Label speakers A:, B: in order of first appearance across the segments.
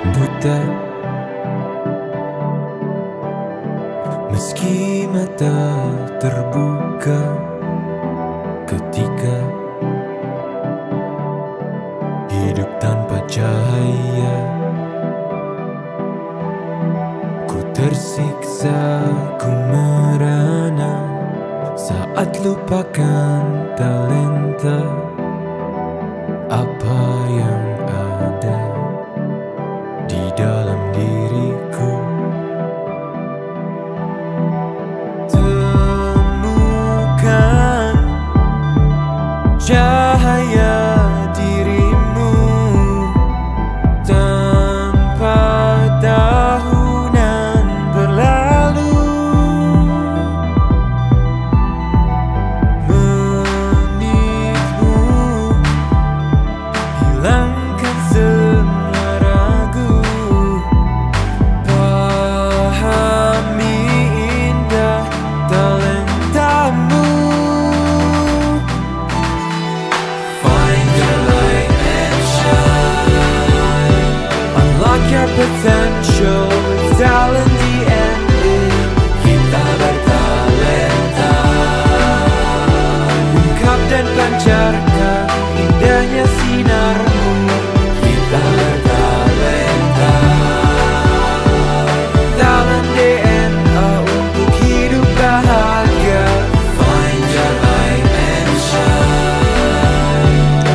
A: buta, meski mata terbuka ketika hidup tanpa cahaya. Ku tersiksa, ku merana saat lupakan talenta apa yang ada di dalam diriku. Temukan cahaya dirimu tanpa tahunan berlalu, menitmu hilangkan semua ragu, pahami indah talentamu. Find your light and shine, unlock your potential with talent DNA. Kita bertalenta, ungkap dan pancarkan indahnya sinarmu. Kita bertalenta, talent DNA untuk hidup bahagia. Find your light and shine,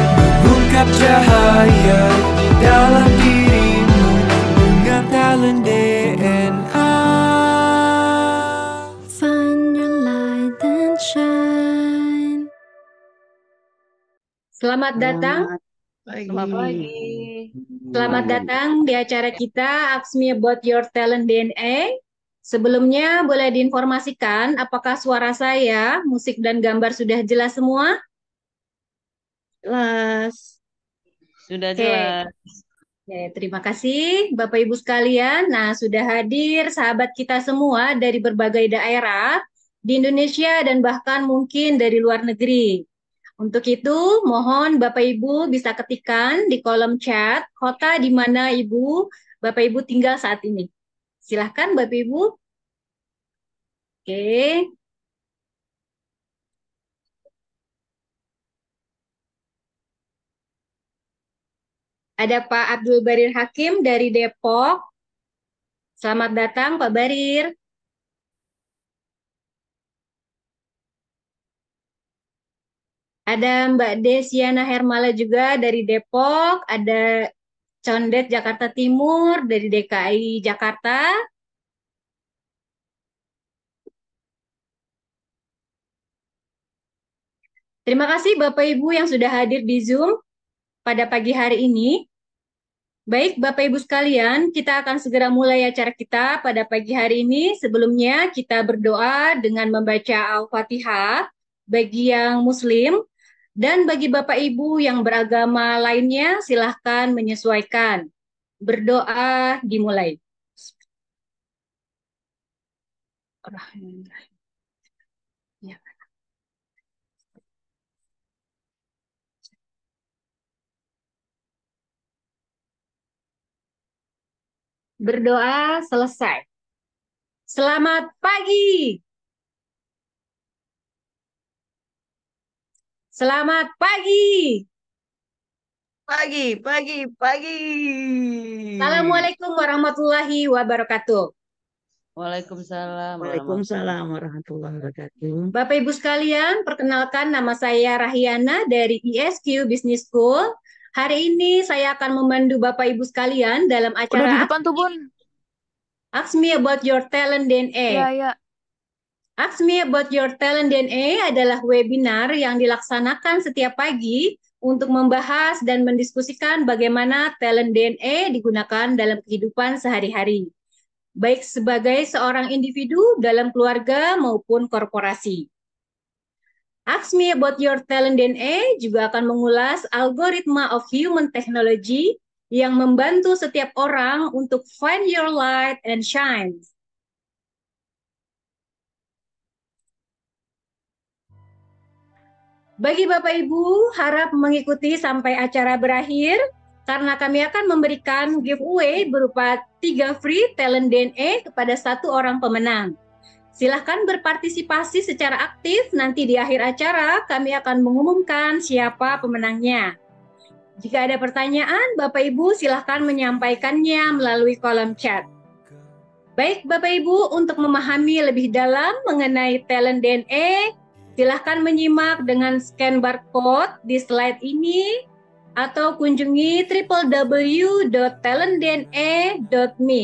A: mengungkap cahaya di dalam dirimu dengan talent DNA.
B: Find your light and shine.
C: Selamat datang.
D: Selamat pagi.
C: Selamat datang di acara kita Ask Me About Your Talent DNA. Sebelumnya boleh diinformasikan apakah suara saya, musik dan gambar sudah jelas semua?
D: Jelas. Sudah
C: Oke.
D: jelas.
C: Oke, terima kasih Bapak Ibu sekalian. Nah, sudah hadir sahabat kita semua dari berbagai daerah di Indonesia dan bahkan mungkin dari luar negeri. Untuk itu, mohon Bapak Ibu bisa ketikkan di kolom chat kota di mana Bapak Ibu tinggal saat ini. Silahkan Bapak Ibu. Oke. Ada Pak Abdul Barir Hakim dari Depok. Selamat datang Pak Barir. Ada Mbak Desiana Hermala juga dari Depok. Ada Condet Jakarta Timur dari DKI Jakarta. Terima kasih Bapak Ibu yang sudah hadir di Zoom pada pagi hari ini. Baik Bapak Ibu sekalian, kita akan segera mulai acara kita pada pagi hari ini. Sebelumnya kita berdoa dengan membaca Al-Fatihah bagi yang Muslim, dan bagi Bapak Ibu yang beragama lainnya silahkan menyesuaikan. Berdoa dimulai. Ya. Berdoa selesai. Selamat pagi. Selamat pagi.
D: Pagi.
C: Assalamualaikum warahmatullahi wabarakatuh.
D: Waalaikumsalam.
E: Waalaikumsalam warahmatullahi wabarakatuh.
C: Bapak Ibu sekalian, perkenalkan nama saya Rahiana dari ISQ Business School. Hari ini saya akan memandu Bapak Ibu sekalian dalam
F: Udah di
C: acara
F: depan tuh, Bun.
C: Ask Me About Your Talent DNA.
F: Iya.
C: Ask Me About Your Talent DNA adalah webinar yang dilaksanakan setiap pagi untuk membahas dan mendiskusikan bagaimana talent DNA digunakan dalam kehidupan sehari-hari, baik sebagai seorang individu dalam keluarga maupun korporasi. Ask Me About Your Talent DNA juga akan mengulas algoritma of human technology yang membantu setiap orang untuk find your light and shine. Bagi Bapak Ibu, harap mengikuti sampai acara berakhir karena kami akan memberikan giveaway berupa 3 free talent DNA kepada 1 orang pemenang. Silahkan berpartisipasi secara aktif, nanti di akhir acara kami akan mengumumkan siapa pemenangnya. Jika ada pertanyaan, Bapak Ibu silahkan menyampaikannya melalui kolom chat. Baik Bapak Ibu, untuk memahami lebih dalam mengenai talent DNA, silahkan menyimak dengan scan barcode di slide ini atau kunjungi www.talentdna.me.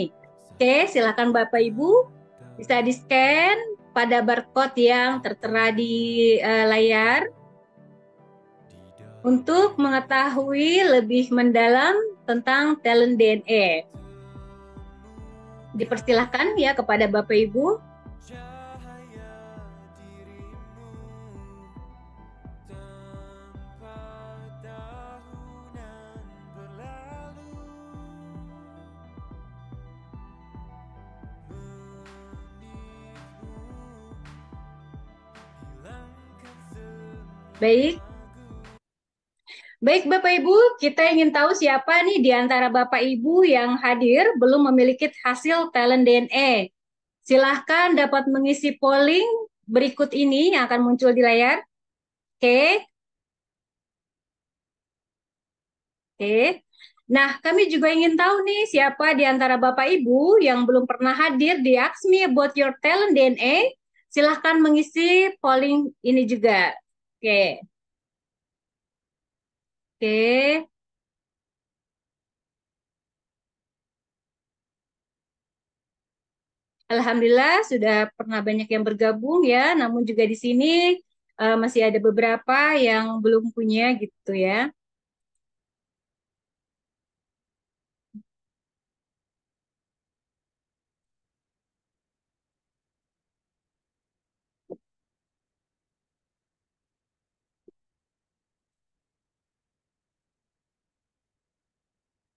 C: Oke, silahkan Bapak Ibu bisa di-scan pada barcode yang tertera di layar untuk mengetahui lebih mendalam tentang talent DNA. Dipersilahkan ya kepada Bapak Ibu. Baik. Baik Bapak Ibu, kita ingin tahu siapa nih di antara Bapak Ibu yang hadir belum memiliki hasil talent DNA. Silahkan dapat mengisi polling berikut ini yang akan muncul di layar. Oke. Oke. Nah, kami juga ingin tahu nih siapa di antara Bapak Ibu yang belum pernah hadir di Ask Me About Your Talent DNA. Silahkan mengisi polling ini juga. Oke. Oke. Alhamdulillah sudah pernah banyak yang bergabung ya, namun juga di sini masih ada beberapa yang belum punya gitu ya.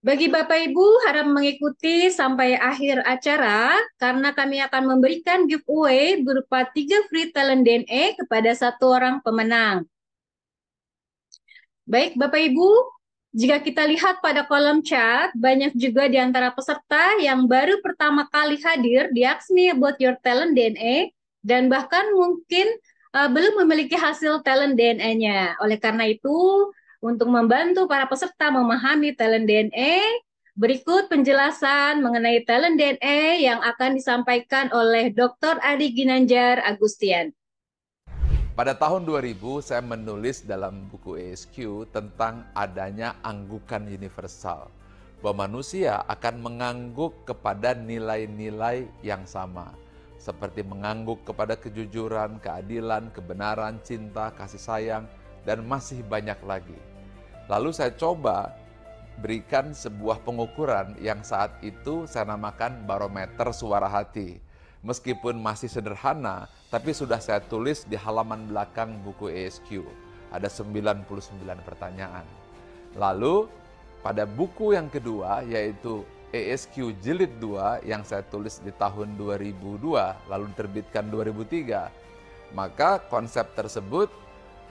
C: Bagi Bapak Ibu harap mengikuti sampai akhir acara karena kami akan memberikan giveaway berupa 3 free talent DNA kepada 1 orang pemenang. Baik Bapak Ibu, jika kita lihat pada kolom chat, banyak juga di antara peserta yang baru pertama kali hadir di Ask Me About Your Talent DNA dan bahkan mungkin belum memiliki hasil talent DNA-nya. Oleh karena itu, untuk membantu para peserta memahami talent DNA, berikut penjelasan mengenai talent DNA yang akan disampaikan oleh Dr. Adi Ginanjar Agustian.
F: Pada tahun 2000, saya menulis dalam buku ASQ tentang adanya anggukan universal, bahwa manusia akan mengangguk kepada nilai-nilai yang sama, seperti mengangguk kepada kejujuran, keadilan, kebenaran, cinta, kasih sayang, dan masih banyak lagi. Lalu saya coba berikan sebuah pengukuran yang saat itu saya namakan barometer suara hati. Meskipun masih sederhana, tapi sudah saya tulis di halaman belakang buku ASQ. Ada 99 pertanyaan. Lalu pada buku yang kedua yaitu ASQ Jilid 2 yang saya tulis di tahun 2002 lalu diterbitkan 2003. Maka konsep tersebut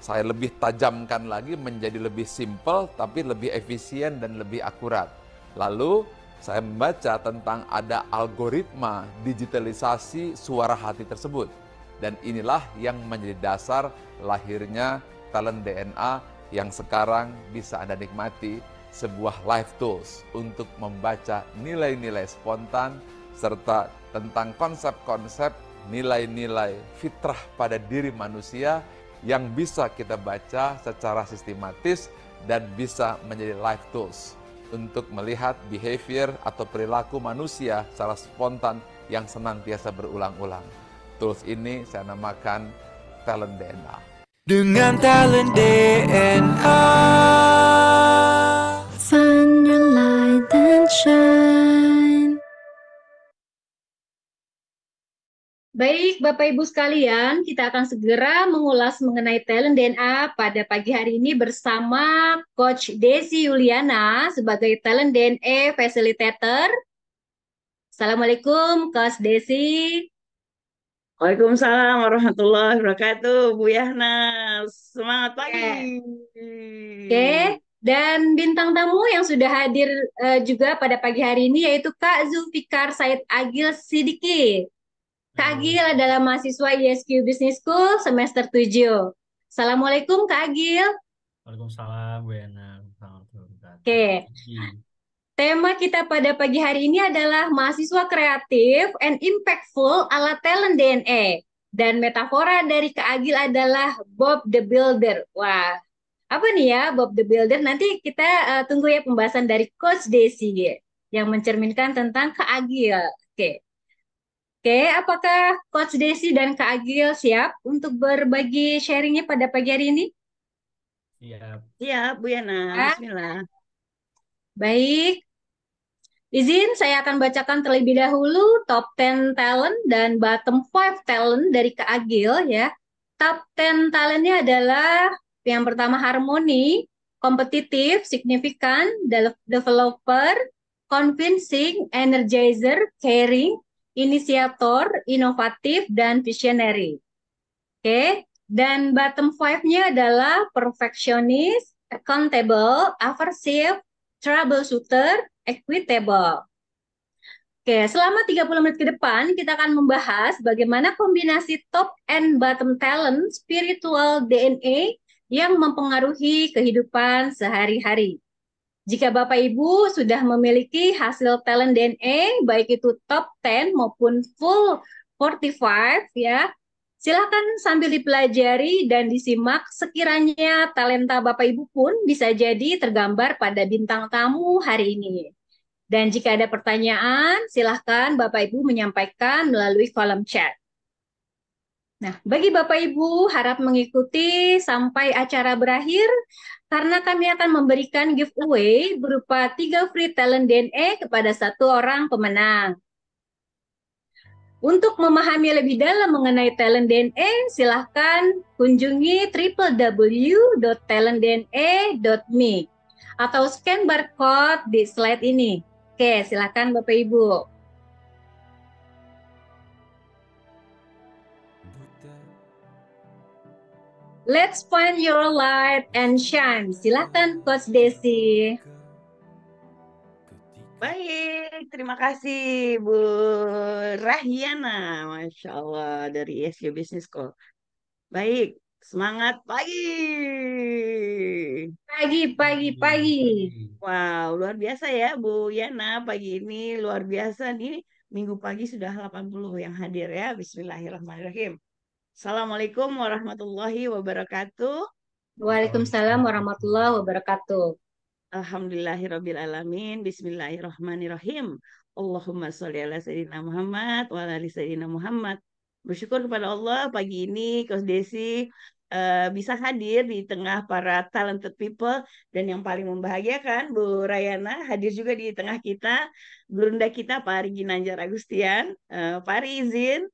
F: saya lebih tajamkan lagi menjadi lebih simpel tapi lebih efisien dan lebih akurat. Lalu saya membaca tentang ada algoritma digitalisasi suara hati tersebut. Dan inilah yang menjadi dasar lahirnya talent DNA yang sekarang bisa Anda nikmati, sebuah live tools untuk membaca nilai-nilai spontan serta tentang konsep-konsep nilai-nilai fitrah pada diri manusia yang bisa kita baca secara sistematis dan bisa menjadi live tools untuk melihat behavior atau perilaku manusia secara spontan yang senantiasa berulang-ulang. Tools ini saya namakan talent DNA.
A: Dengan talent DNA,
B: Find your light and shine.
C: Baik, Bapak Ibu sekalian, kita akan segera mengulas mengenai talent DNA pada pagi hari ini bersama Coach Desi Yuliana sebagai talent DNA facilitator. Assalamualaikum, Coach Desi.
E: Waalaikumsalam warahmatullahi wabarakatuh, Bu Yahna. Semangat pagi.
C: Oke, Dan bintang tamu yang sudah hadir juga pada pagi hari ini yaitu Kak Zulfikar Said Agil Sidiki. Kak Agil adalah mahasiswa ISQ Business School semester 7. Assalamualaikum Kak Agil.
G: Waalaikumsalam, Bu Yana. Selamat
C: Oke. Tema kita pada pagi hari ini adalah mahasiswa kreatif and impactful ala talent DNA. Dan metafora dari Kak Agil adalah Bob the Builder. Wah, apa nih ya Bob the Builder? Nanti kita tunggu ya pembahasan dari Coach Desi yang mencerminkan tentang Kak Agil. Oke. Oke, apakah Coach Desi dan Kak Agil siap untuk berbagi sharingnya pada pagi hari ini?
G: Siap.
E: Iya, Bu Yana. Bismillah.
C: Baik. Izin saya akan bacakan terlebih dahulu top 10 talent dan bottom 5 talent dari Kak Agil ya. Top 10 talentnya adalah yang pertama harmoni, kompetitif, signifikan, developer, convincing, energizer, caring, inisiator, inovatif, dan visionary. Oke, dan bottom 5-nya adalah perfectionist, accountable, aversive, troubleshooter, equitable. Oke, selama 30 menit ke depan kita akan membahas bagaimana kombinasi top and bottom talent spiritual DNA yang mempengaruhi kehidupan sehari-hari. Jika Bapak Ibu sudah memiliki hasil talent DNA, baik itu top 10 maupun full 45 ya, silakan sambil dipelajari dan disimak, sekiranya talenta Bapak Ibu pun bisa jadi tergambar pada bintang tamu hari ini. Dan jika ada pertanyaan, silahkan Bapak Ibu menyampaikan melalui kolom chat. Nah, bagi Bapak Ibu harap mengikuti sampai acara berakhir, karena kami akan memberikan giveaway berupa 3 free talent DNA kepada 1 orang pemenang. Untuk memahami lebih dalam mengenai talent DNA, silahkan kunjungi www.talentdna.me atau scan barcode di slide ini. Oke, silahkan Bapak Ibu. Let's find your light and shine. Silahkan Coach Desi.
E: Baik, terima kasih Bu Rahyana, Masya Allah dari ISQ Business School. Baik, semangat pagi.
C: Pagi.
E: Wow, luar biasa ya Bu Yana, pagi ini luar biasa nih. Minggu pagi sudah 80 yang hadir ya. Bismillahirrahmanirrahim. Assalamualaikum warahmatullahi wabarakatuh.
C: Waalaikumsalam warahmatullahi wabarakatuh.
E: Alhamdulillahirrabbilalamin. Bismillahirrahmanirrahim. Allahumma sholli ala sayyidina Muhammad wa ala ali sayyidina Muhammad. Bersyukur kepada Allah pagi ini Coach Desi bisa hadir di tengah para talented people, dan yang paling membahagiakan Bu Rayana hadir juga di tengah kita, Bunda kita Pak Ari Ginanjar Agustian. Pak Ari izin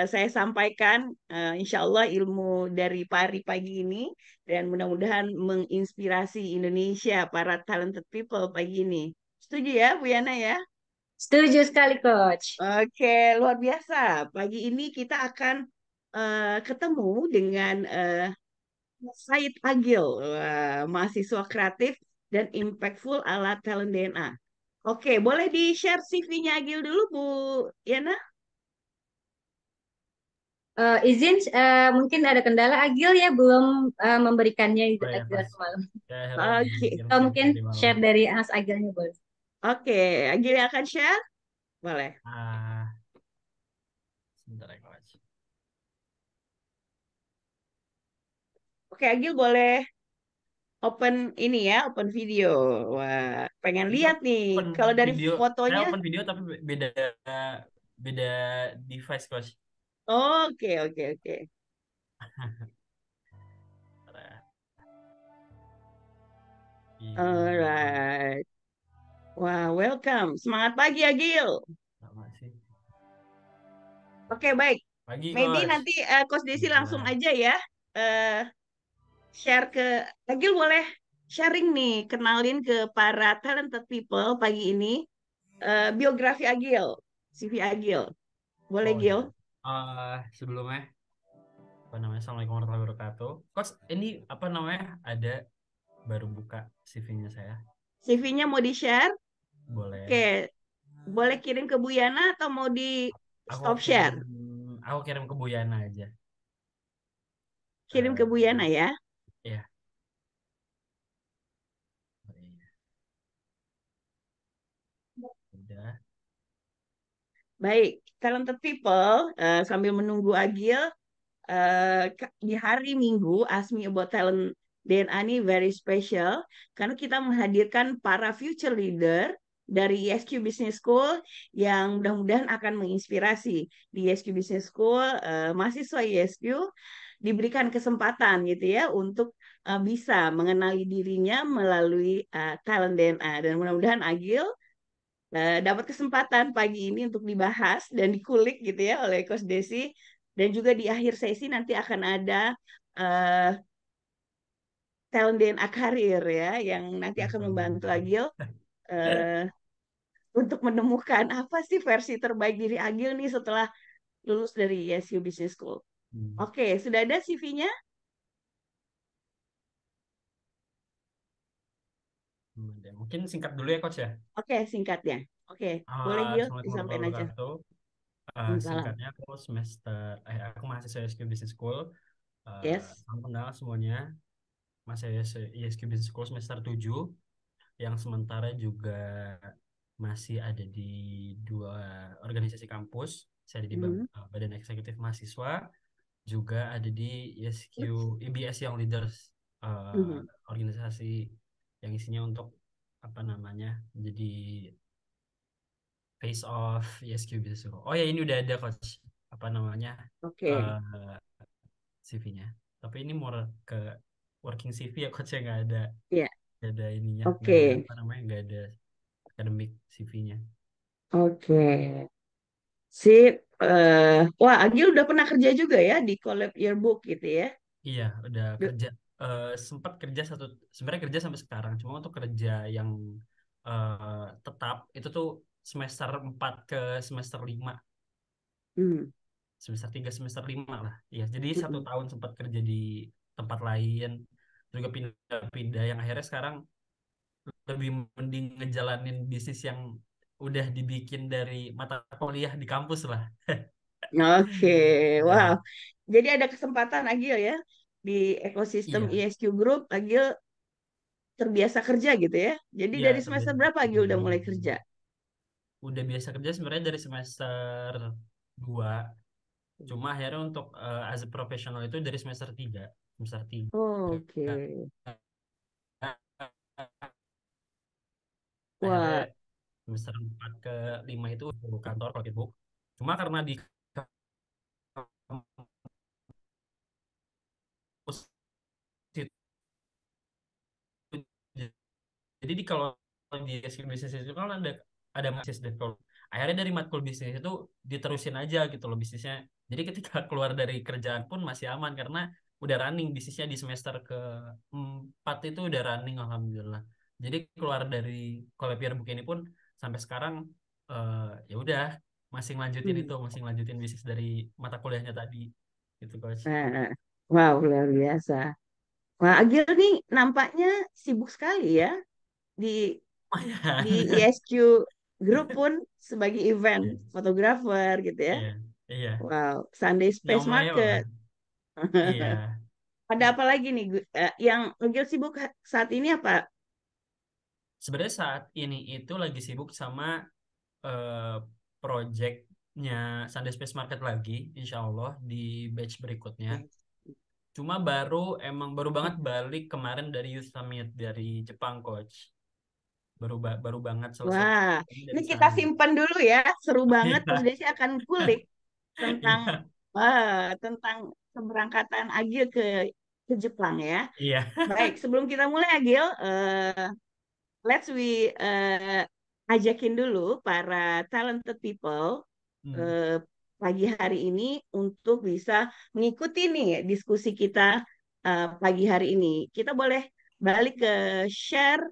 E: saya sampaikan insya Allah ilmu dari Pari pagi ini, dan mudah-mudahan menginspirasi Indonesia, para talented people pagi ini. Setuju ya Bu Yana ya?
C: Setuju sekali Coach.
E: Oke, luar biasa. Pagi ini kita akan ketemu dengan Said Agil, mahasiswa kreatif dan impactful ala talent DNA. Oke, boleh di-share CV-nya Agil dulu Bu Yana?
C: Izin, mungkin ada kendala Agil ya, belum memberikannya
G: ya,
C: Agil semalam.
E: Oke.
C: Atau mungkin share dari Mas Agilnya boleh.
E: Oke, Agil yang akan share? Boleh.
G: Sebentar ya, Coach.
E: Oke, Agil boleh open ini ya, open video. Wah, pengen lihat nih. Kalau dari fotonya.
G: Saya open video tapi beda device, Coach.
E: Oke. Alright. Wah, welcome. Semangat pagi, Agil. Oke, baik.
G: Pagi,
E: Maybe
G: Coach.
E: nanti Coach Desi langsung aja ya. Share ke Agil, boleh sharing nih, kenalin ke para talented people pagi ini biografi Agil, CV Agil. Boleh, Gil?
G: Sebelumnya, Assalamualaikum warahmatullahi wabarakatuh. Coach, ini ada baru buka CV-nya saya.
E: CV-nya mau di-share?
G: Boleh.
E: Oke, boleh kirim ke Bu Yana atau mau di
G: Aku
E: stop share?
G: kirim ke Bu Yana aja.
E: Kirim ke Bu Yana ya.
G: Iya. Udah.
E: Baik, talented people, sambil menunggu Agil, di hari Minggu, Ask Me About Talent DNA ini very special, karena kita menghadirkan para future leader dari ISQ Business School yang mudah-mudahan akan menginspirasi. Di ISQ Business School, mahasiswa ISQ diberikan kesempatan gitu ya untuk bisa mengenali dirinya melalui talent DNA. Dan mudah-mudahan Agil dapat kesempatan pagi ini untuk dibahas dan dikulik gitu ya oleh Coach Desi. Dan juga di akhir sesi nanti akan ada uh, talent DNA karir ya, yang nanti akan membantu Agil uh, untuk menemukan apa sih versi terbaik diri Agil nih setelah lulus dari YSU Business School. Oke, sudah ada CV-nya?
G: Mungkin singkat dulu ya Coach ya.
E: Oke, singkatnya. Oke, boleh Gil,
G: Assalamualaikum
E: disampaikan
G: warahmatullahi
E: aja.
G: wabarakatuh.
E: Salam.
G: Singkatnya aku mahasiswa ISQ Business School.
E: Yes.
G: Salam kenal semuanya. Mahasiswa ISQ Business School semester 7 yang sementara juga masih ada di 2 organisasi kampus. Saya ada di Badan Eksekutif Mahasiswa, juga ada di ISQ IBS Young Leaders, organisasi yang isinya untuk jadi face of ISQ Business School. Oh ya, ini udah ada Coach
E: Oke.
G: CV-nya. Tapi ini more ke working CV ya Coach, ya, nggak ada.
E: Iya.
G: Nggak ada ininya.
E: Oke.
G: Nggak ada academic CV-nya.
E: Oke. Sip. Wah, Agil udah pernah kerja juga ya di Collab Yearbook gitu ya?
G: Iya, udah kerja. Sempat kerja sebenarnya kerja sampai sekarang. Cuma untuk kerja yang tetap itu tuh semester 4 ke semester 5. Semester 3, semester 5 lah. Ya, jadi 1 tahun sempat kerja di tempat lain. Juga pindah-pindah yang akhirnya sekarang lebih mending ngejalanin bisnis yang udah dibikin dari mata kuliah di kampus lah.
E: Oke, wow. Jadi ada kesempatan Agil ya di ekosistem
G: Iya.
E: ISQ Group, Agil terbiasa kerja gitu ya. Jadi
G: Iya,
E: dari semester berapa Agil udah mulai kerja?
G: Udah biasa kerja sebenarnya dari semester 2. Cuma akhirnya untuk as a professional itu dari semester 3. Semester 3.
E: Oke.
G: Akhirnya semester 4 ke 5 itu kantor Pocketbook. Cuma karena di kampus jadi kalau di bisnis itu kan ada bisnis development. Akhirnya dari matkul bisnis itu diterusin aja gitu loh bisnisnya. Jadi ketika keluar dari kerjaan pun masih aman karena udah running bisnisnya di semester ke-4 itu udah running alhamdulillah. Jadi keluar dari Collab Yearbook ini pun sampai sekarang ya udah masih ngelanjutin bisnis dari mata kuliahnya tadi gitu Coach.
E: Wow, luar biasa. Wah, Agil nih nampaknya sibuk sekali ya di ISQ Group pun sebagai event fotografer gitu ya.
G: Iya.
E: Wow, Sunday Space Market.
G: Iya.
E: Ada apa lagi nih yang Agil sibuk saat ini apa?
G: Sebenarnya saat ini itu lagi sibuk sama projectnya Sunday Space Market lagi, insya Allah di batch berikutnya. Cuma baru banget balik kemarin dari Youth Summit dari Jepang Coach. Baru banget selesai.
E: Wah, ini kita simpan dulu ya, seru banget. Terus Desi akan kulik tentang tentang keberangkatan Agil ke Jepang ya.
G: Iya.
E: Baik, sebelum kita mulai Agil, let's ajakin dulu para talented people pagi hari ini untuk bisa mengikuti nih diskusi kita pagi hari ini. Kita boleh balik ke share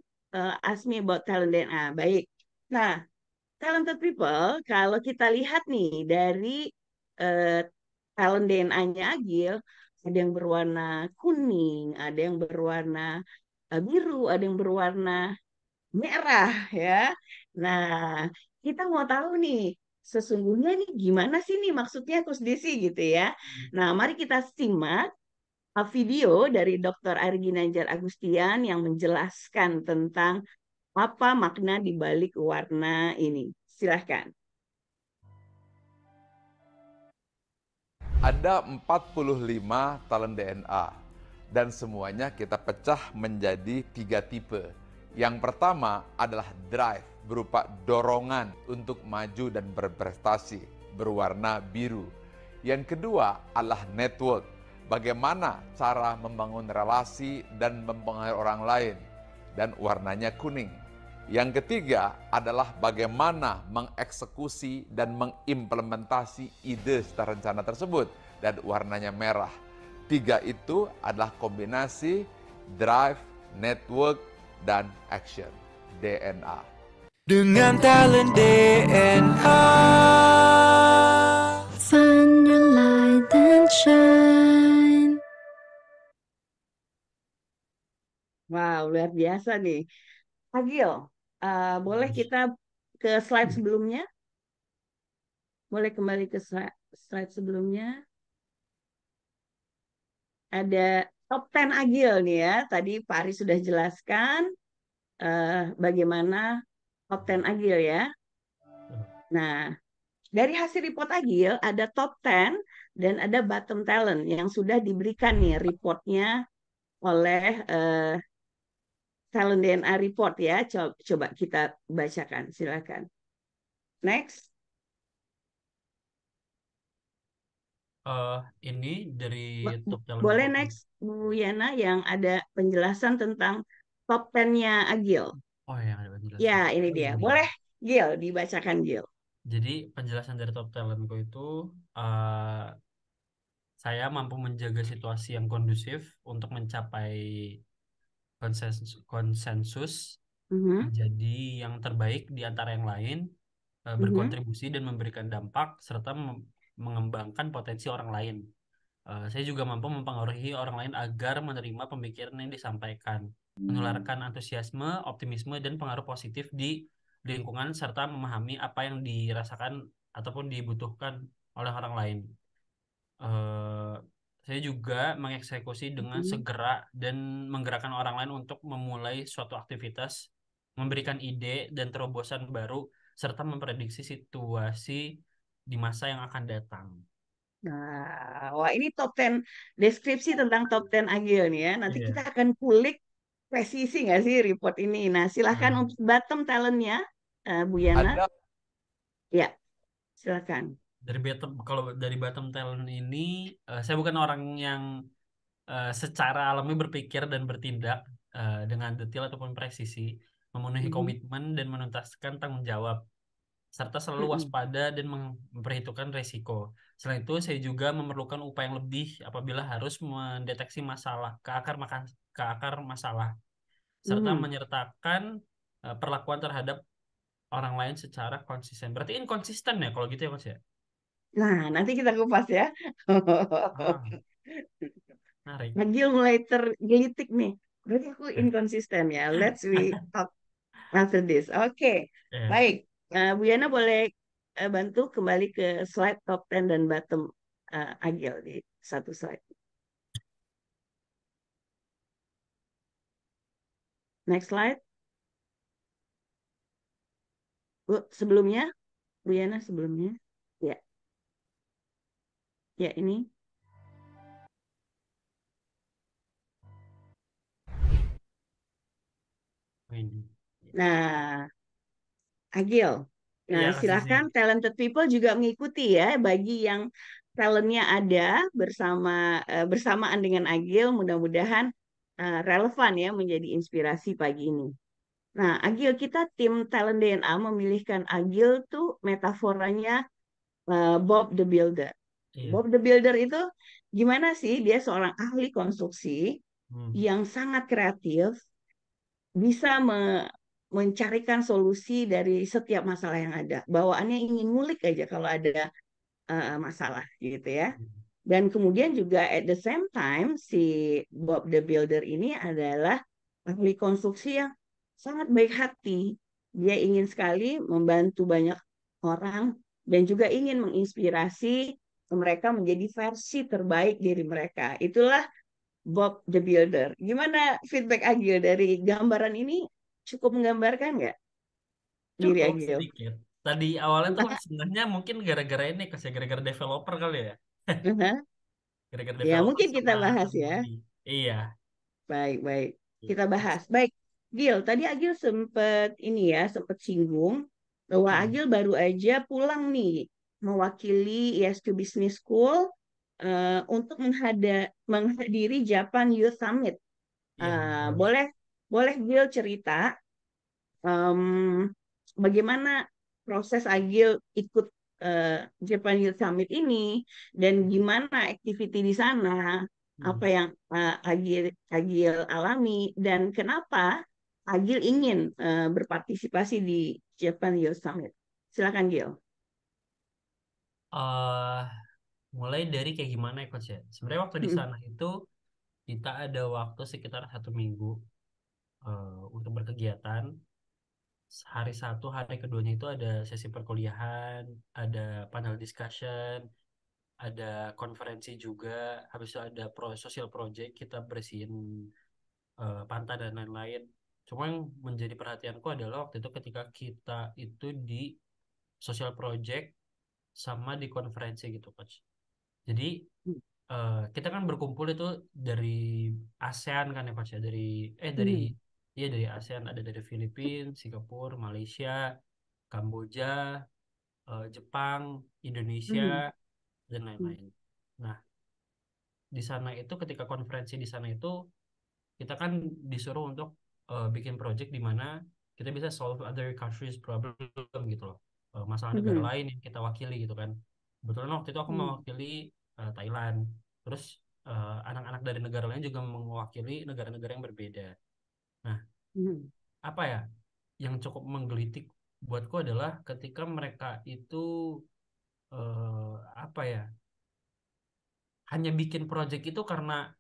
E: Ask Me About Talent DNA. Baik. Nah, talented people, kalau kita lihat nih dari talent DNA-nya Agil, ada yang berwarna kuning, ada yang berwarna biru, ada yang berwarna merah ya. Nah, kita mau tahu nih sesungguhnya nih gimana sih nih maksudnya Coach Desi gitu ya. Nah, mari kita simak video dari Dr. Ari Ginanjar Agustian yang menjelaskan tentang apa makna di balik warna ini. Silahkan.
F: Ada 45 talent DNA dan semuanya kita pecah menjadi 3 tipe. Yang pertama adalah drive, berupa dorongan untuk maju dan berprestasi, berwarna biru. Yang kedua adalah network, bagaimana cara membangun relasi dan mempengaruhi orang lain, dan warnanya kuning. Yang ketiga adalah bagaimana mengeksekusi dan mengimplementasi ide secara rencana tersebut, dan warnanya merah. 3 itu adalah kombinasi drive, network, dan action, DNA.
A: Dengan talent DNA.
B: Find your light and shine.
E: Wow, luar biasa nih. Agil, boleh kita ke slide sebelumnya? Boleh kembali ke slide sebelumnya? Ada top 10 Agil nih ya. Tadi Pak Ari sudah jelaskan bagaimana top 10 Agil ya. Nah, dari hasil report Agil ada top 10 dan ada bottom talent yang sudah diberikan nih reportnya oleh Talent DNA report ya. Coba kita bacakan, silakan. Next.
G: Ini dari top talent.
E: Boleh next Bu Yana yang ada penjelasan tentang top 10-nya Agil.
G: Oh, yang ada penjelasan.
E: Ya, ini dia.
G: Ini.
E: Boleh Gil dibacakan Gil.
G: Jadi penjelasan dari top talentku itu saya mampu menjaga situasi yang kondusif untuk mencapai konsensus menjadi yang terbaik di antara yang lain, berkontribusi dan memberikan dampak serta mengembangkan potensi orang lain. Saya juga mampu mempengaruhi orang lain agar menerima pemikiran yang disampaikan, menularkan antusiasme, optimisme, dan pengaruh positif di lingkungan serta memahami apa yang dirasakan ataupun dibutuhkan oleh orang lain. Saya juga mengeksekusi dengan segera dan menggerakkan orang lain untuk memulai suatu aktivitas, memberikan ide dan terobosan baru, serta memprediksi situasi di masa yang akan datang.
E: Nah, wah ini top 10 deskripsi tentang top 10 Agil nih ya. Nanti kita akan kulik presisi nggak sih report ini. Nah, silahkan untuk bottom talentnya, Bu Yana. Ya, silahkan.
G: Kalau dari bottom talent ini, saya bukan orang yang secara alami berpikir dan bertindak dengan detail ataupun presisi, memenuhi komitmen dan menuntaskan tanggung jawab, serta selalu waspada dan memperhitungkan resiko. Selain itu, saya juga memerlukan upaya yang lebih apabila harus mendeteksi masalah ke akar masalah, serta menyertakan perlakuan terhadap orang lain secara konsisten. Berarti inkonsisten ya kalau gitu ya Mas ya?
E: Nah, nanti kita kupas ya. Agil mulai tergelitik nih. Berarti aku inkonsisten ya. Let's we talk after this. Oke. Baik. Bu Yana boleh bantu kembali ke slide top 10 dan bottom Agil di satu slide. Next slide. Bu, sebelumnya. Bu Yana sebelumnya. Ya. Ya, ini. Nah, Agil. Nah, silakan talented people juga mengikuti ya. Bagi yang talentnya ada bersamaan dengan Agil, mudah-mudahan relevan ya menjadi inspirasi pagi ini. Nah, Agil, kita tim Talent DNA memilihkan Agil tuh metaforanya Bob the Builder. Bob the Builder itu gimana sih? Dia seorang ahli konstruksi yang sangat kreatif, bisa mencarikan solusi dari setiap masalah yang ada. Bawaannya ingin ngulik aja kalau ada masalah gitu ya. Dan kemudian juga at the same time si Bob the Builder ini adalah ahli konstruksi yang sangat baik hati. Dia ingin sekali membantu banyak orang dan juga ingin menginspirasi mereka menjadi versi terbaik diri mereka. Itulah Bob the Builder. Gimana feedback Agil dari gambaran ini? Cukup menggambarkan nggak diri
G: Cukup
E: Agil?
G: sedikit. Tadi awalnya tuh sebenarnya mungkin gara-gara ini kasih gara-gara developer kali ya. Gara-gara
E: Ya,
G: developer
E: mungkin kita
G: sama
E: bahas
G: sama
E: ya.
G: hobi. Iya.
E: Baik, baik. Kita
G: Gitu.
E: bahas. Baik, Gil, tadi Agil sempat ini ya, sempat singgung bahwa
G: Hmm.
E: Agil baru aja pulang nih mewakili ISQ Business School untuk menghadiri Japan Youth Summit.
G: Iya, betul.
E: Boleh boleh Gil cerita em, bagaimana proses Agil ikut Japan Youth Summit ini dan gimana activity di sana,
G: Hmm.
E: apa yang Agil alami dan kenapa Agil ingin berpartisipasi di Japan Youth Summit. Silakan Gil.
G: Eh, mulai dari kayak gimana ya coach ya? Sebenarnya waktu di
E: Mm,
G: sana itu kita ada waktu sekitar 1 minggu untuk berkegiatan. Hari satu, hari keduanya itu ada sesi perkuliahan, ada panel discussion, ada konferensi juga, habis itu ada social project, kita bersihin pantai dan lain-lain. Cuma yang menjadi perhatianku adalah waktu itu ketika kita itu di social project sama di konferensi gitu coach. Jadi
E: mm,
G: kita kan berkumpul itu dari ASEAN kan ya coach ya, dari
E: mm,
G: iya dari ASEAN, ada dari Filipina, Singapura, Malaysia, Kamboja, Jepang, Indonesia,
E: mm,
G: dan
E: mm,
G: lain-lain. Nah, di sana itu ketika konferensi di sana itu kita kan disuruh untuk bikin project di mana kita bisa solve other countries problem gitu loh. Masalah negara
E: mm,
G: lain yang kita wakili gitu kan. Kebetulan waktu itu aku
E: mm,
G: mewakili Thailand. Terus anak-anak dari negara lain juga mewakili negara-negara yang berbeda. Nah,
E: mm,
G: apa ya yang cukup menggelitik buatku adalah ketika mereka itu apa ya hanya bikin project itu karena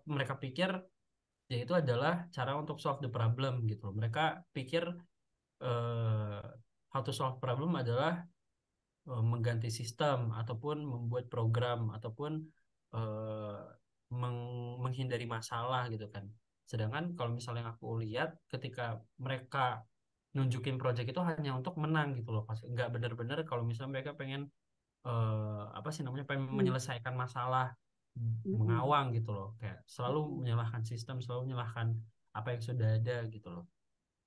G: mereka pikir yaitu adalah cara untuk solve the problem gitu loh. Mereka pikir eh, how to solve problem adalah mengganti sistem ataupun membuat program ataupun eh, menghindari masalah gitu kan. Sedangkan kalau misalnya aku lihat ketika mereka nunjukin project itu hanya untuk menang gitu loh. Pas nggak benar-benar kalau misalnya mereka pengen apa sih namanya pengen
E: mm,
G: menyelesaikan masalah
E: mm,
G: mengawang gitu loh kayak selalu
E: mm,
G: menyalahkan sistem selalu menyalahkan apa yang sudah ada gitu loh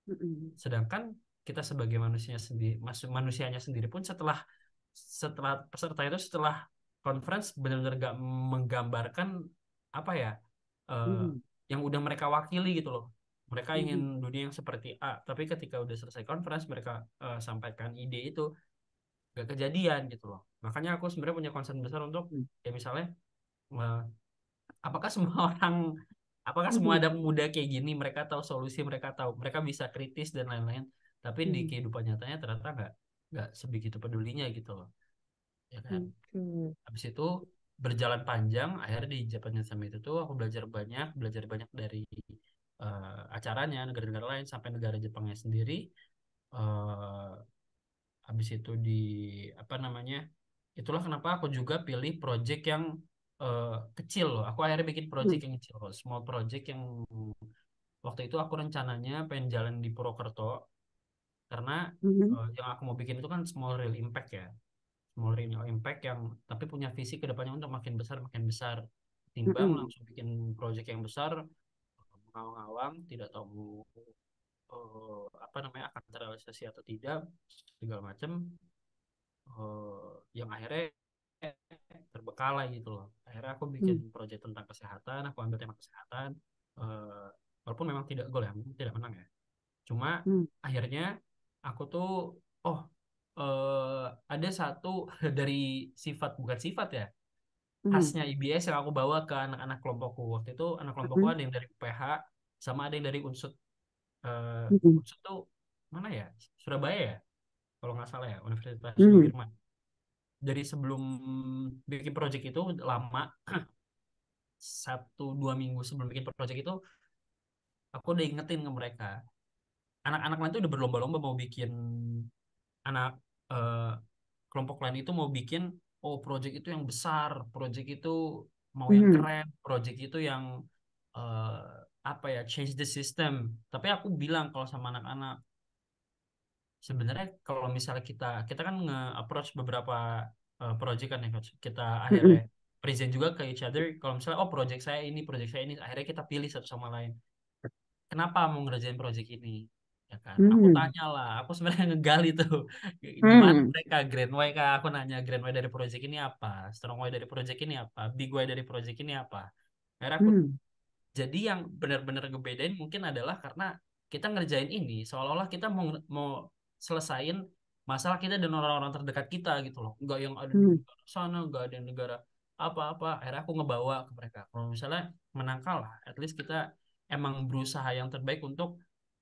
E: mm,
G: sedangkan kita sebagai manusia sendiri manusianya sendiri pun setelah setelah peserta itu setelah conference benar-benar gak menggambarkan apa ya eh,
E: mm,
G: yang udah mereka wakili gitu loh mereka ingin
E: mm,
G: dunia yang seperti A tapi ketika udah selesai conference mereka sampaikan ide itu gak kejadian gitu loh. Makanya aku sebenarnya punya concern besar untuk
E: mm,
G: ya misalnya eh, apakah semua orang apakah semua
E: mm,
G: ada muda kayak gini mereka tahu solusi mereka tahu mereka bisa kritis dan lain-lain tapi di
E: mm,
G: kehidupan nyatanya ternyata nggak sebegitu pedulinya gitu loh ya kan.
E: mm, mm,
G: Habis itu berjalan panjang akhirnya di Japan Summit itu aku belajar banyak dari acaranya negara-negara lain sampai negara Jepangnya sendiri. eh, Habis itu di apa namanya itulah kenapa aku juga pilih project yang kecil loh aku akhirnya bikin project yang kecil loh small project yang waktu itu aku rencananya pengen jalan di Purwokerto karena
E: mm,
G: yang aku mau bikin itu kan small real impact ya small real impact yang tapi punya visi ke depannya untuk makin besar timbang
E: mm,
G: langsung bikin project yang besar mengawang-awang tidak tahu apa namanya akan terrealisasi atau tidak segala macam yang akhirnya terbengkalai gitu loh. Akhirnya aku bikin
E: mm,
G: proyek tentang kesehatan, aku ambil tema kesehatan, eh, walaupun memang tidak gol ya, tidak menang ya. Cuma
E: mm,
G: akhirnya aku tuh, oh ada satu dari sifat bukan sifat ya,
E: mm,
G: khasnya IBS yang aku bawa ke anak-anak kelompokku. Waktu itu anak kelompokku
E: mm,
G: ada yang dari UPH, sama ada yang dari Unsud.
E: mm,
G: Unsud tuh mana ya? Surabaya ya, kalau nggak salah ya, Universitas
E: mm,
G: Sudirman. Dari sebelum bikin project itu lama 1-2 minggu sebelum bikin project itu aku udah ingetin ke mereka. Anak-anak lain tuh udah berlomba-lomba mau bikin anak eh, kelompok lain itu mau bikin project itu yang besar, project itu mau yang
E: Mhm.
G: keren, project itu yang eh, apa ya, change the system. Tapi aku bilang kalau sama anak-anak, sebenarnya kalau misalnya kita kita kan nge-approach beberapa project kan ya coach. Kita akhirnya
E: Mhm.
G: present juga ke each other. Kalau misalnya project saya ini, akhirnya kita pilih satu sama lain. Kenapa mau ngerjain project ini? Ya kan? Aku
E: Mhm.
G: tanya lah, aku sebenarnya ngegali tuh gimana
E: Mhm.
G: mereka Grand Y kah? Aku nanya Grand Y dari project ini apa, Strong Y dari project ini apa, Big Y dari project ini apa. Akhirnya aku
E: Mhm.
G: jadi yang benar-benar ngebedain mungkin adalah karena kita ngerjain ini seolah-olah kita mau mau selesain masalah kita dan orang-orang terdekat kita gitu loh. Enggak yang ada di
E: Mhm.
G: negara sana, enggak ada yang negara apa-apa. Akhirnya aku ngebawa ke mereka. Kalau misalnya menang kalah, at least kita emang berusaha yang terbaik untuk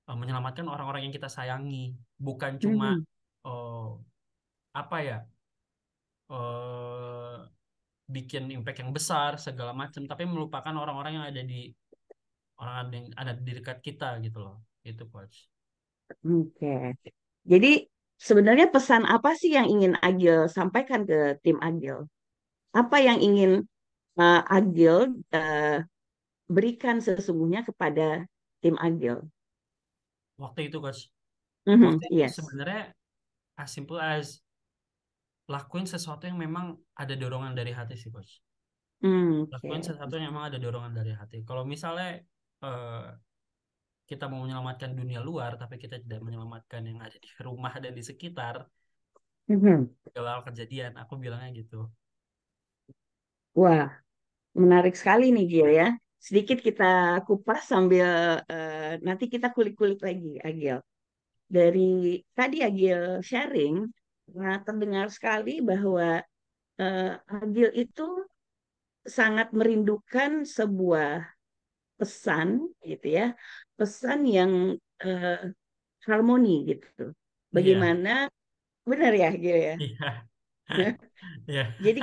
G: menyelamatkan orang-orang yang kita sayangi. Bukan cuma
E: Mhm.
G: eh, apa ya, eh, bikin impact yang besar segala macam, tapi melupakan orang-orang yang ada di orang yang ada di dekat kita gitu loh. Itu coach.
E: Oke. Jadi sebenarnya pesan apa sih yang ingin Agil sampaikan ke tim Agil? Apa yang ingin Agil eh, berikan sesungguhnya kepada tim Agil?
G: Waktu itu coach,
E: Mhm.
G: waktu itu
E: Yes.
G: sebenarnya as simple as lakuin sesuatu yang memang ada dorongan dari hati sih coach. Lakuin
E: Oke.
G: sesuatu yang memang ada dorongan dari hati. Kalau misalnya eh, kita mau menyelamatkan dunia luar tapi kita tidak menyelamatkan yang ada di rumah dan di sekitar,
E: Mhm.
G: gak bakal kejadian. Aku bilangnya gitu.
E: Wah, menarik sekali nih Gil ya. Sedikit kita kupas sambil nanti kita kulik-kulik lagi Agil. Dari tadi Agil sharing, nah, terdengar sekali bahwa Agil itu sangat merindukan sebuah pesan gitu ya, pesan yang eh, harmoni gitu.
G: Iya,
E: Bagaimana benar ya Agil ya?
G: iya, iya.
E: Jadi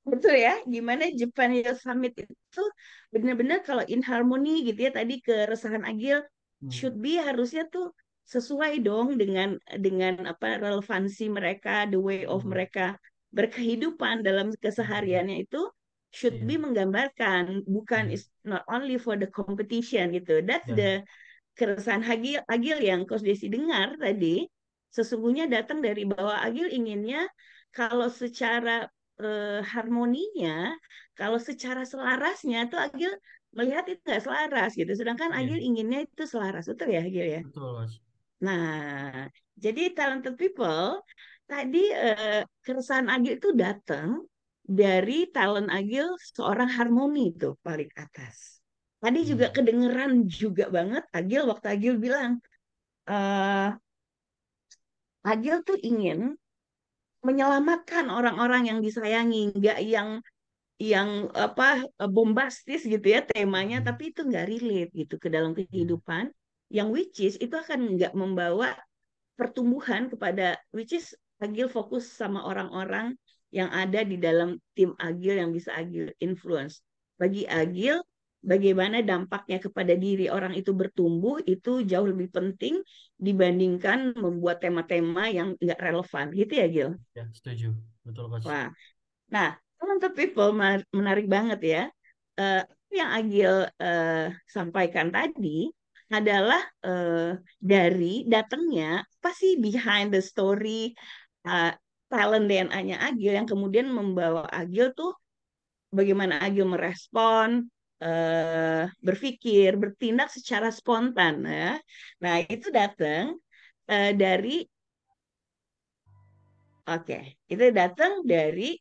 E: betul ya, gimana Japan Youth Summit itu benar-benar kalau in harmony gitu ya, tadi keresahan Agil
G: Hmm,
E: should be harusnya tuh sesuai dong dengan apa relevansi mereka, the way of
G: betul.
E: mereka berkehidupan dalam
G: Hmm,
E: kesehariannya itu should
G: iya,
E: be menggambarkan, bukan
G: iya,
E: is not only for the competition gitu. That's
G: iya.
E: the keresahan Agil, Agil yang Coach Desi dengar tadi sesungguhnya datang dari bahwa Agil inginnya kalau secara harmoninya, kalau secara selarasnya tuh Agil melihat itu nggak selaras gitu. Sedangkan
G: Iya,
E: Agil inginnya itu selaras, betul ya Agil ya?
G: betul coach.
E: Nah, jadi talented people tadi keresahan Agil itu datang dari talent Agil seorang harmoni itu paling atas. Tadi juga
G: Hmm,
E: kedengeran juga banget Agil waktu Agil bilang, eh Agil tuh ingin menyelamatkan orang-orang yang disayangi, nggak yang apa bombastis gitu ya temanya,
G: hmm,
E: tapi itu nggak relate gitu ke dalam
G: iya,
E: kehidupan, yang which is itu akan nggak membawa pertumbuhan kepada which is Agil fokus sama orang-orang yang ada di dalam tim Agil yang bisa Agil influence. Bagi Agil, bagaimana dampaknya kepada diri orang itu bertumbuh itu jauh lebih penting dibandingkan membuat tema-tema yang nggak relevan. Gitu ya, Gil?
G: ya, setuju. Betul coach.
E: Wah, nah, untuk people menarik banget ya. Eh, yang Agil sampaikan tadi adalah dari datangnya apa sih behind the story eh, talent DNA-nya Agil yang kemudian membawa Agil tuh bagaimana Agil merespon, berpikir, bertindak secara spontan ya. Nah, itu datang dari oke, itu datang dari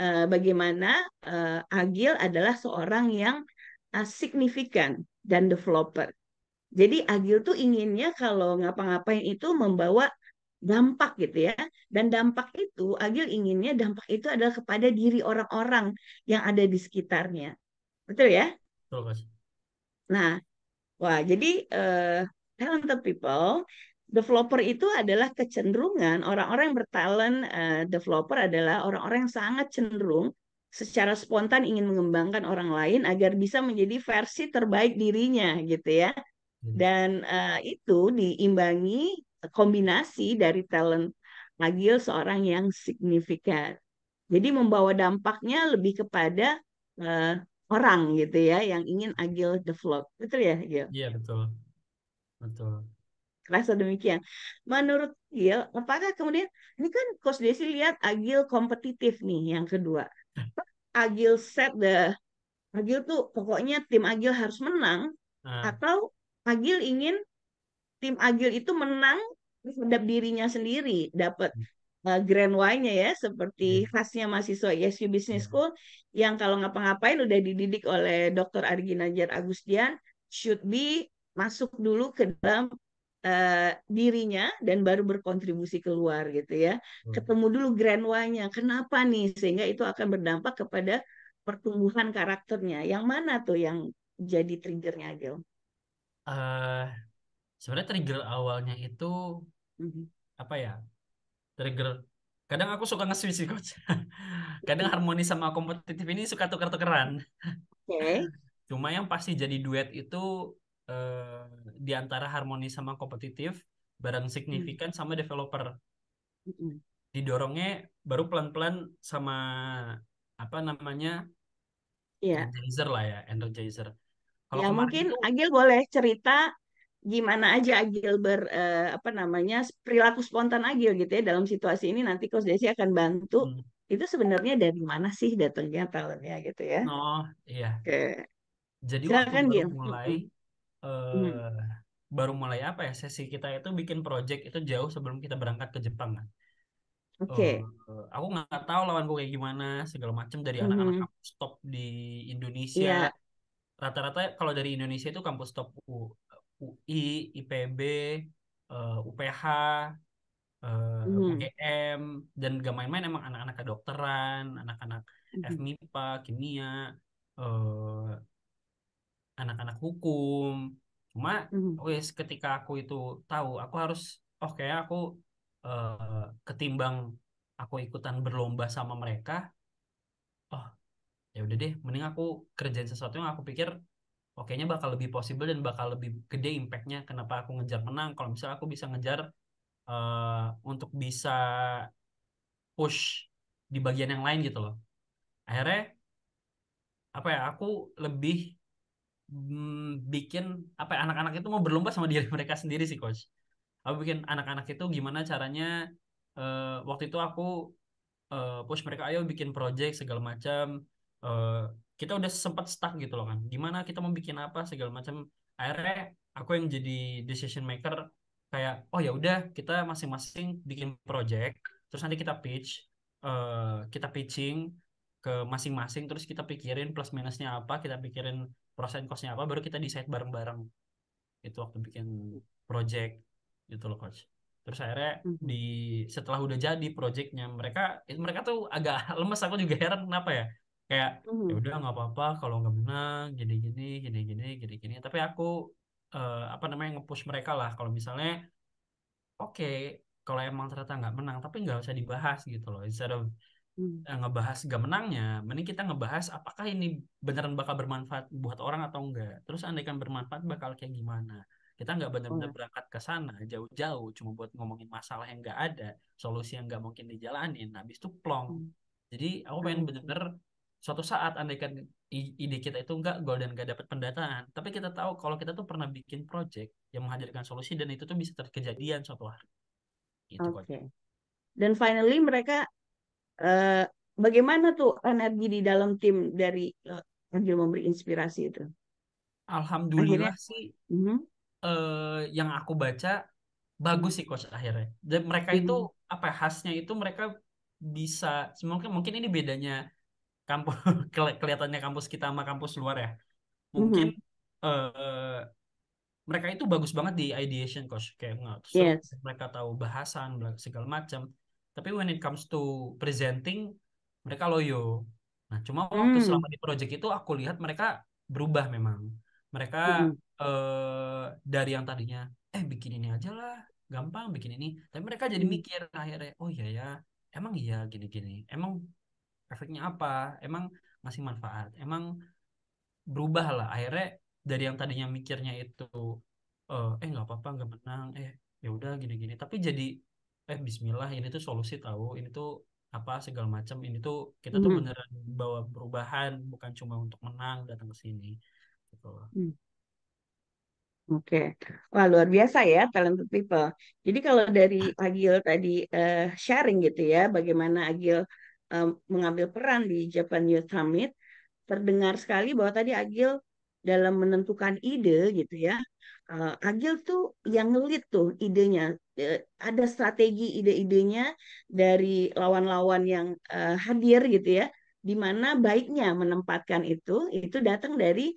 E: bagaimana Agil adalah seorang yang signifikan dan developer. Jadi Agil tuh inginnya kalau ngapa-ngapain itu membawa dampak gitu ya. Dan dampak itu, Agil inginnya dampak itu adalah kepada diri orang-orang yang ada di sekitarnya. Betul ya?
G: Betul coach.
E: Nah, wah, jadi talented people, developer itu adalah kecenderungan orang-orang yang bertalent, developer adalah orang-orang yang sangat cenderung secara spontan ingin mengembangkan orang lain agar bisa menjadi versi terbaik dirinya gitu ya. Dan itu diimbangi kombinasi dari talent Agil seorang yang signifikan. Jadi membawa dampaknya lebih kepada eh, orang gitu ya, yang ingin Agil develop. Betul ya, Gil?
G: Iya, betul. Betul.
E: Rasa demikian. Menurut Gil, apakah kemudian ini kan Coach Desi lihat Agil kompetitif nih yang kedua. Agil Agil tuh pokoknya tim Agil harus menang,
G: Nah,
E: atau Agil ingin tim Agil itu menang terhadap dirinya sendiri, dapat grand Y-nya ya,
G: iya,
E: seperti khasnya mahasiswa ISU Business
G: iya.
E: School yang kalau ngapa-ngapain udah dididik oleh Dr. Argi Najar Agustian, should be masuk dulu ke dalam dirinya dan baru berkontribusi keluar gitu ya.
G: Betul.
E: Ketemu dulu grand Y-nya. Kenapa nih? Sehingga itu akan berdampak kepada pertumbuhan karakternya. Yang mana tuh yang jadi triggernya, Gil?
G: Eh, Sebenarnya trigger awalnya itu
E: Mhm.
G: apa ya? Trigger. Kadang aku suka nge-switch sih, Coach. Kadang harmoni sama kompetitif ini suka tuker-tukeran.
E: Oke.
G: Cuma yang pasti jadi duet itu eh, di antara harmoni sama kompetitif, bareng
E: Mhm.
G: signifikan sama developer.
E: Mhm.
G: Didorongnya baru pelan-pelan sama apa namanya
E: Iya.
G: energizer lah ya, energizer. Kalau
E: Ya
G: kemarin
E: mungkin
G: itu
E: Agil boleh cerita gimana aja Agil apa namanya perilaku spontan Agil gitu ya dalam situasi ini, nanti Coach Desi akan bantu.
G: hmm,
E: Itu sebenarnya dari mana sih datangnya talentnya gitu ya.
G: oh iya,
E: Oke.
G: jadi waktu
E: Silakan
G: baru
E: Gil.
G: mulai
E: Mhm. Mhm.
G: eh, baru mulai apa ya, sesi kita itu bikin project itu jauh sebelum kita berangkat ke Jepang kan. Eh,
E: Oke.
G: aku nggak tahu lawanku kayak gimana segala macam dari anak-anak
E: Mhm.
G: kampus top di Indonesia.
E: Iya.
G: Rata-rata kalau dari Indonesia itu kampus top UI, IPB, UPH,
E: Mhm.
G: UGM, dan gak main-main emang anak-anak kedokteran, anak-anak
E: Mhm.
G: FMIPA, kimia, eh, anak-anak hukum. Cuma
E: Mhm.
G: wes ketika aku itu tahu aku harus, oh kayak aku ketimbang aku ikutan berlomba sama mereka, oh ya udah deh, mending aku kerjain sesuatu yang aku pikir kayaknya bakal lebih possible dan bakal lebih gede impactnya. Kenapa aku ngejar menang kalau misalnya aku bisa ngejar untuk bisa push di bagian yang lain gitu loh. Akhirnya apa ya, aku lebih bikin apa ya, anak-anak itu mau berlomba sama diri mereka sendiri sih, Coach. Aku bikin anak-anak itu gimana caranya, waktu itu aku push mereka, ayo bikin project segala macam. Eh, kita udah sempat stuck gitu loh kan, gimana kita mau bikin apa segala macam. Akhirnya aku yang jadi decision maker, kayak oh ya udah kita masing-masing bikin project, terus nanti kita pitch, kita pitching ke masing-masing, terus kita pikirin plus minusnya apa, kita pikirin pros and cost-nya apa, baru kita decide bareng-bareng. Itu waktu bikin project gitu loh, Coach. Terus akhirnya di
E: Mhm.
G: setelah udah jadi projectnya, mereka mereka tuh agak lemes. Aku juga heran kenapa ya, kayak ya
E: Mhm.
G: udah nggak apa-apa kalau nggak menang, gini gini gini gini gini gini. Tapi aku apa namanya, nge-push mereka lah kalau misalnya oke, kalau emang ternyata nggak menang tapi nggak usah dibahas gitu loh, instead of
E: Mhm.
G: ngebahas gak menangnya, mending kita ngebahas apakah ini beneran bakal bermanfaat buat orang atau enggak. Terus andaikan bermanfaat bakal kayak gimana. Kita nggak benar-benar
E: Wah.
G: berangkat ke sana jauh-jauh cuma buat ngomongin masalah yang nggak ada, solusi yang nggak mungkin dijalanin, habis itu plong.
E: Mhm.
G: Jadi aku pengen
E: Oke.
G: bener-bener suatu saat andaikan ide kita itu nggak goal dan nggak dapat pendataan, tapi kita tahu kalau kita tuh pernah bikin project yang menghadirkan solusi dan itu tuh bisa terkejadian suatu hari. Gitu kok.
E: Oke. Dan finally mereka eh, bagaimana tuh energi di dalam tim dari Agil memberi inspirasi itu? Akhirnya.
G: Alhamdulillah sih,
E: Mhm.
G: yang aku baca bagus
E: Mhm.
G: sih, Coach, akhirnya. Dan mereka itu
E: Mhm.
G: apa ya, khasnya itu mereka bisa, mungkin mungkin ini bedanya kampus kelihatannya kampus kita sama kampus luar ya. Mungkin
E: Mhm.
G: eh, mereka itu bagus banget di ideation, Coach, kayak nggak seru,
E: Yes.
G: mereka tahu bahasan segala macam. Tapi when it comes to presenting, mereka loyo. Nah, cuma waktu
E: Hmm.
G: selama di project itu aku lihat mereka berubah memang. Mereka
E: Mhm.
G: dari yang tadinya bikin ini aja lah, gampang bikin ini, tapi mereka jadi
E: Mhm.
G: mikir akhirnya, oh iya ya, emang iya gini-gini, emang efeknya apa, emang ngasih manfaat, emang berubah lah. Akhirnya dari yang tadinya mikirnya itu nggak apa-apa nggak menang, ya udah gini-gini, tapi jadi Bismillah, ini tuh solusi tahu, ini tuh apa segala macam, ini tuh kita tuh
E: Mhm.
G: beneran bawa perubahan, bukan cuma untuk menang datang ke sini gitu loh.
E: Hmm. Oke, wah luar biasa ya talented people. Jadi kalau dari Agil tadi sharing gitu ya, bagaimana Agil mengambil peran di Japan Youth Summit, terdengar sekali bahwa tadi Agil dalam menentukan ide gitu ya, Agil tuh yang ngelit tuh idenya. Ada strategi ide-idenya dari lawan-lawan yang hadir gitu ya, di mana baiknya menempatkan itu datang dari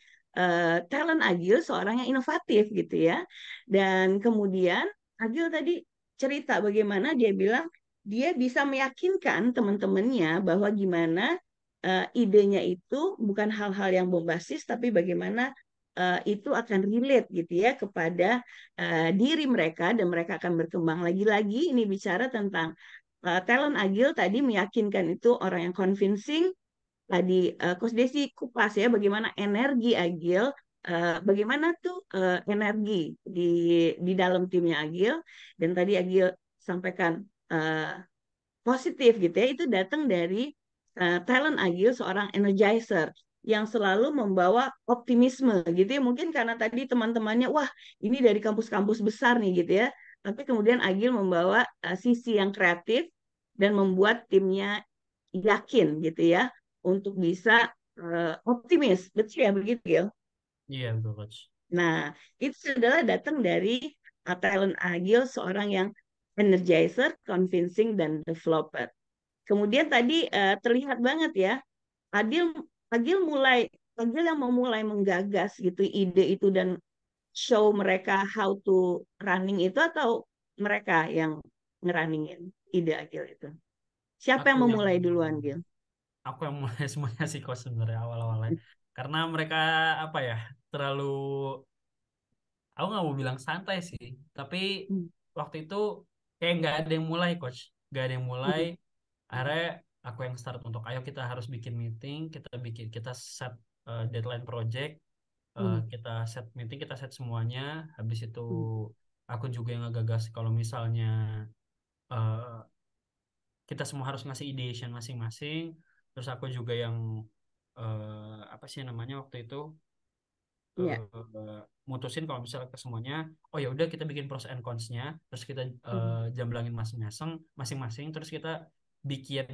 E: talent Agil, seorang yang inovatif gitu ya. Dan kemudian Agil tadi cerita bagaimana dia bilang dia bisa meyakinkan teman-temannya bahwa gimana idenya itu bukan hal-hal yang bombastis, tapi bagaimana itu akan relate gitu ya kepada diri mereka dan mereka akan berkembang. Lagi-lagi ini bicara tentang talent Agil tadi meyakinkan itu orang yang convincing. Tadi Coach Desi kupas ya bagaimana energi Agil, bagaimana tuh energi di dalam timnya Agil, dan tadi Agil sampaikan positif gitu ya, itu datang dari talent Agil, seorang energizer yang selalu membawa optimisme gitu ya. Mungkin karena tadi teman-temannya, wah ini dari kampus-kampus besar nih gitu ya. Tapi kemudian Agil membawa sisi yang kreatif dan membuat timnya yakin gitu ya untuk bisa optimis. Betul ya begitu ya.
G: Iya betul coach.
E: Nah, itu adalah datang dari talent Agil, seorang yang energizer, convincing, dan developer. Kemudian tadi terlihat banget ya, Agil Agil mulai Agil yang memulai menggagas gitu ide itu dan show mereka how to running itu, atau mereka yang ngerunningin ide Agil itu. Siapa
G: Aku
E: yang
G: yang
E: memulai duluan, Gil?
G: aku yang mulai semuanya sih coach sebenarnya awal-awalnya, karena mereka apa ya, terlalu, aku nggak mau bilang santai sih, tapi
E: Hmm.
G: waktu itu kayak nggak ada yang mulai coach, nggak ada yang mulai.
E: Hmm.
G: Akhirnya aku yang start untuk ayo kita harus bikin meeting, kita set deadline project,
E: Hmm.
G: kita set meeting, kita set semuanya. Habis itu
E: Hmm.
G: aku juga yang ngegagas kalau misalnya eh, kita semua harus ngasih ideation masing-masing. Terus aku juga yang apa sih namanya waktu itu,
E: Ya.
G: mutusin kalau misalnya ke semuanya, oh ya udah kita bikin pros and cons-nya, terus kita
E: Hmm.
G: jamblangin masing-masing, terus kita bikin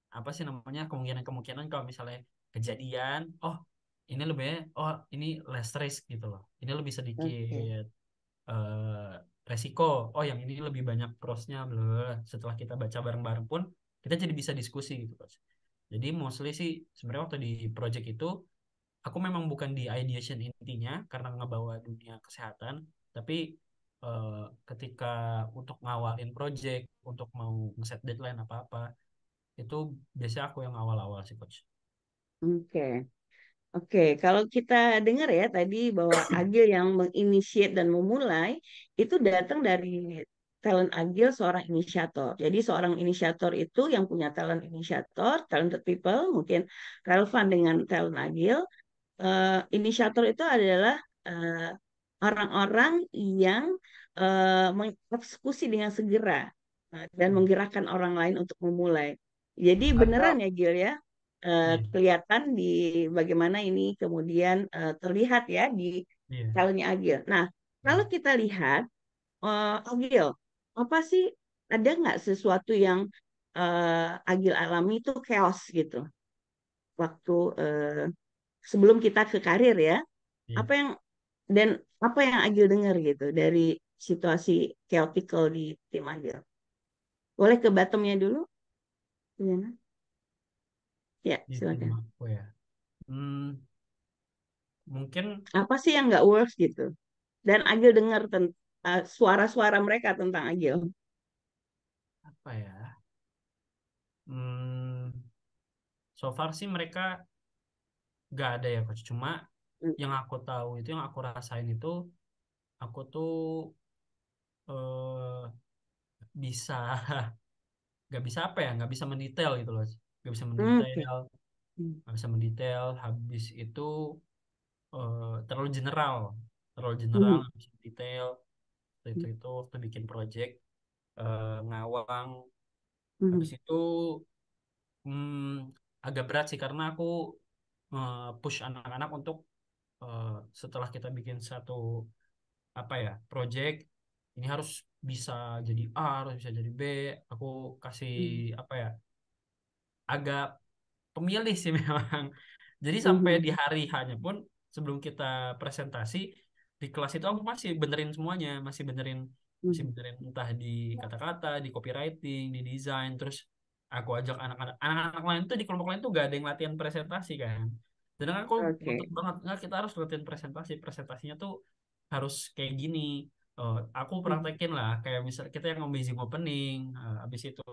G: apa sih namanya kemungkinan-kemungkinan kalau misalnya kejadian, ini lebih, ini less risk gitu loh, ini lebih
E: Oke.
G: sedikit eh, resiko, yang ini lebih banyak prosnya, bla bla bla. Setelah kita baca bareng-bareng pun kita jadi bisa diskusi gitu Coach. Jadi mostly sih sebenarnya waktu di project itu aku memang bukan di ideation intinya karena ngebawa dunia kesehatan, tapi eh, ketika untuk ngawalin project, untuk mau ngeset deadline apa-apa, itu biasanya aku yang awal-awal sih coach.
E: Oke. Oke, kalau kita dengar ya tadi bahwa Agil yang menginisiat dan memulai itu datang dari talent Agil, seorang inisiator. Jadi seorang inisiator itu yang punya talent inisiator, talented people, mungkin relevan dengan talent Agil. Inisiator itu adalah eh, orang-orang yang mengeksekusi dengan segera dan menggerakkan orang lain untuk memulai. Jadi beneran
F: Atau
E: ya Gil ya,
G: Iya,
E: kelihatan di bagaimana ini kemudian terlihat ya di
G: iya.
E: talentnya Agil. Nah, kalau kita lihat Agil, apa sih, ada nggak sesuatu yang Agil alami itu chaos gitu waktu sebelum kita ke karir ya?
G: Iya.
E: Apa yang dan apa yang Agil dengar gitu dari situasi chaotical di tim Agil? Boleh ke bottomnya dulu? Gimana? Ya,
G: Di tim
E: silakan.
G: aku ya. Hmm, mungkin
E: Apa sih yang nggak works gitu? Dan Agil dengar suara-suara mereka tentang Agil.
G: apa ya? Hmm, so far sih mereka gak ada ya coach. Cuma yang aku tahu itu, yang aku rasain itu, aku tuh eh, bisa nggak bisa apa ya, nggak bisa mendetail gitu loh, nggak bisa
E: Oke.
G: mendetail, nggak bisa mendetail. Habis itu terlalu general, terlalu general,
E: Mhm.
G: nggak bisa detail. Itu waktu bikin project ngawang. Habis
E: Mhm.
G: itu agak berat sih karena aku push anak-anak untuk setelah kita bikin satu apa ya project ini harus bisa jadi A, harus bisa jadi B. Aku kasih
E: Mhm.
G: apa ya agak pemilih sih memang. Jadi sampai
E: Mhm.
G: di hari hanya pun sebelum kita presentasi di kelas itu aku masih benerin semuanya, masih
E: Mhm.
G: benerin entah di kata-kata, di copywriting, di desain, terus aku ajak anak-anak lain tuh di kelompok lain tuh gak ada yang latihan presentasi kan. Dan aku
E: Oke.
G: ngotot banget, nggak kita harus latihan presentasi, presentasinya tuh harus kayak gini. Aku
E: Mhm.
G: praktekin lah, kayak misal kita yang amazing opening, habis itu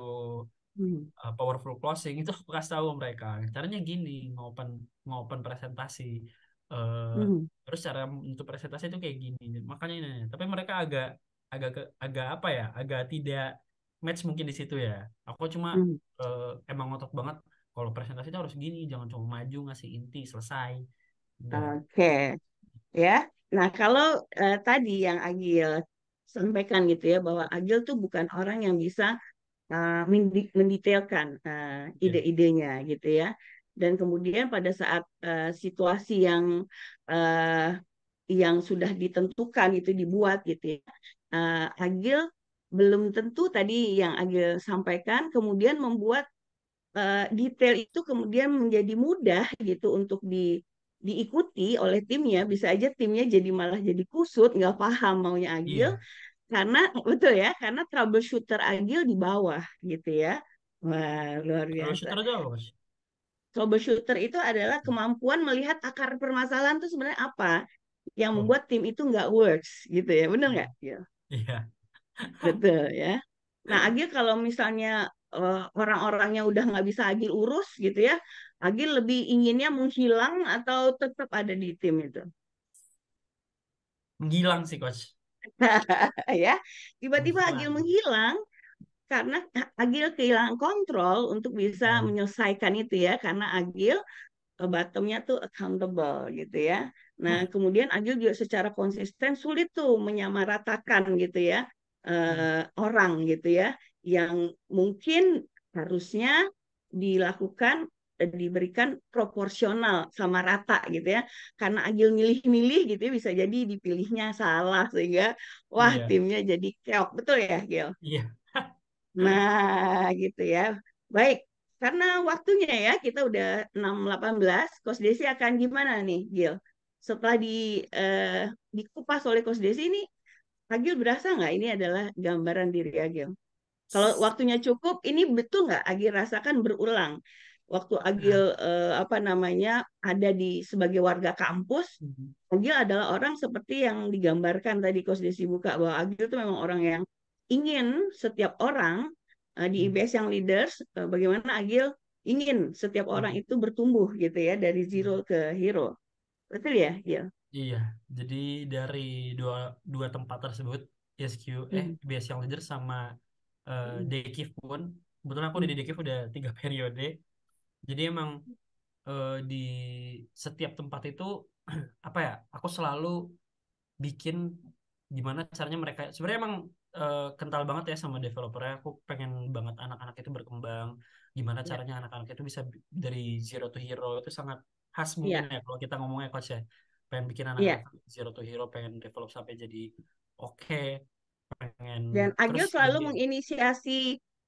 E: Mhm.
G: powerful closing itu aku kasih tahu mereka caranya gini ngopen presentasi. Eh,
E: Mhm.
G: terus cara untuk presentasi itu kayak gini makanya ini tapi mereka agak agak apa ya agak tidak match mungkin di situ ya aku cuma
E: Mhm.
G: emang ngotot banget kalau presentasi itu harus gini jangan cuma maju ngasih inti selesai udah.
E: Oke, ya. Nah, kalau tadi yang Agil sampaikan gitu ya, bahwa Agil tuh bukan orang yang bisa mendetailkan
G: Iya,
E: ide-idenya gitu ya. Dan kemudian pada saat situasi uh, yang sudah ditentukan itu dibuat gitu ya, Agil belum tentu tadi yang Agil sampaikan kemudian membuat detail itu kemudian menjadi mudah gitu untuk diikuti oleh timnya. Bisa aja timnya jadi malah jadi kusut, nggak paham maunya Agil,
G: iya.
E: karena betul ya, karena troubleshooter Agil di bawah gitu ya. Wah, luar
G: Terus
E: biasa.
G: terus aja bos.
E: Troubleshooter itu adalah kemampuan melihat akar permasalahan itu sebenarnya apa yang
G: Oh,
E: membuat tim itu nggak works gitu ya. Benar nggak? Ya,
G: iya,
E: betul ya. Nah, Agil kalau misalnya orang-orangnya udah nggak bisa Agil urus gitu ya, Agil lebih inginnya menghilang atau tetap ada di tim itu.
G: menghilang sih coach,
E: Ya, tiba-tiba Agil
G: menghilang.
E: menghilang karena Agil kehilangan kontrol untuk bisa
G: Ya,
E: menyelesaikan itu ya, karena Agil bottomnya tuh accountable gitu ya. Nah, kemudian Agil juga secara konsisten sulit tuh menyamaratakan gitu ya orang gitu ya yang mungkin harusnya dilakukan diberikan proporsional sama rata gitu ya. Karena Agil milih-milih gitu ya bisa jadi dipilihnya salah sehingga wah
G: iya,
E: timnya jadi keok. Betul ya, Gil?
G: iya.
E: Nah, gitu ya. Baik, karena waktunya ya, kita udah 6.18. Coach Desi akan gimana nih, Gil? Setelah dikupas oleh Coach Desi ini, Agil berasa nggak ini adalah gambaran diri Agil? Kalau waktunya cukup, ini betul nggak Agil rasakan berulang? Waktu Agil
G: Nah,
E: apa namanya ada di sebagai warga kampus,
G: mhm.
E: Agil adalah orang seperti yang digambarkan tadi Coach Desi buka bahwa Agil itu memang orang yang ingin setiap orang di IBS yang leaders, bagaimana Agil ingin setiap orang
G: Mhm.
E: itu bertumbuh gitu ya dari zero
G: Mhm.
E: ke hero. Betul ya, Gil?
G: Iya, jadi dari dua dua tempat tersebut, ISQ,
E: Hmm.
G: IBS yang leader sama
E: Hmm.
G: Dekif pun, kebetulan aku
E: Hmm.
G: di Dekif udah 3 periode, jadi emang di setiap tempat itu apa ya, aku selalu bikin gimana caranya mereka, sebenarnya emang kental banget ya sama developernya, aku pengen banget anak-anak itu berkembang, gimana
E: Ya,
G: caranya anak-anak itu bisa dari zero to hero, itu sangat khas mungkin
E: ya,
G: ya kalau kita ngomongnya coach ya, pengen bikin anak-anak
E: ya.
G: zero to hero, pengen develop sampai jadi oke, pengen
E: Dan
G: terus
E: Agil selalu
G: jadi
E: menginisiasi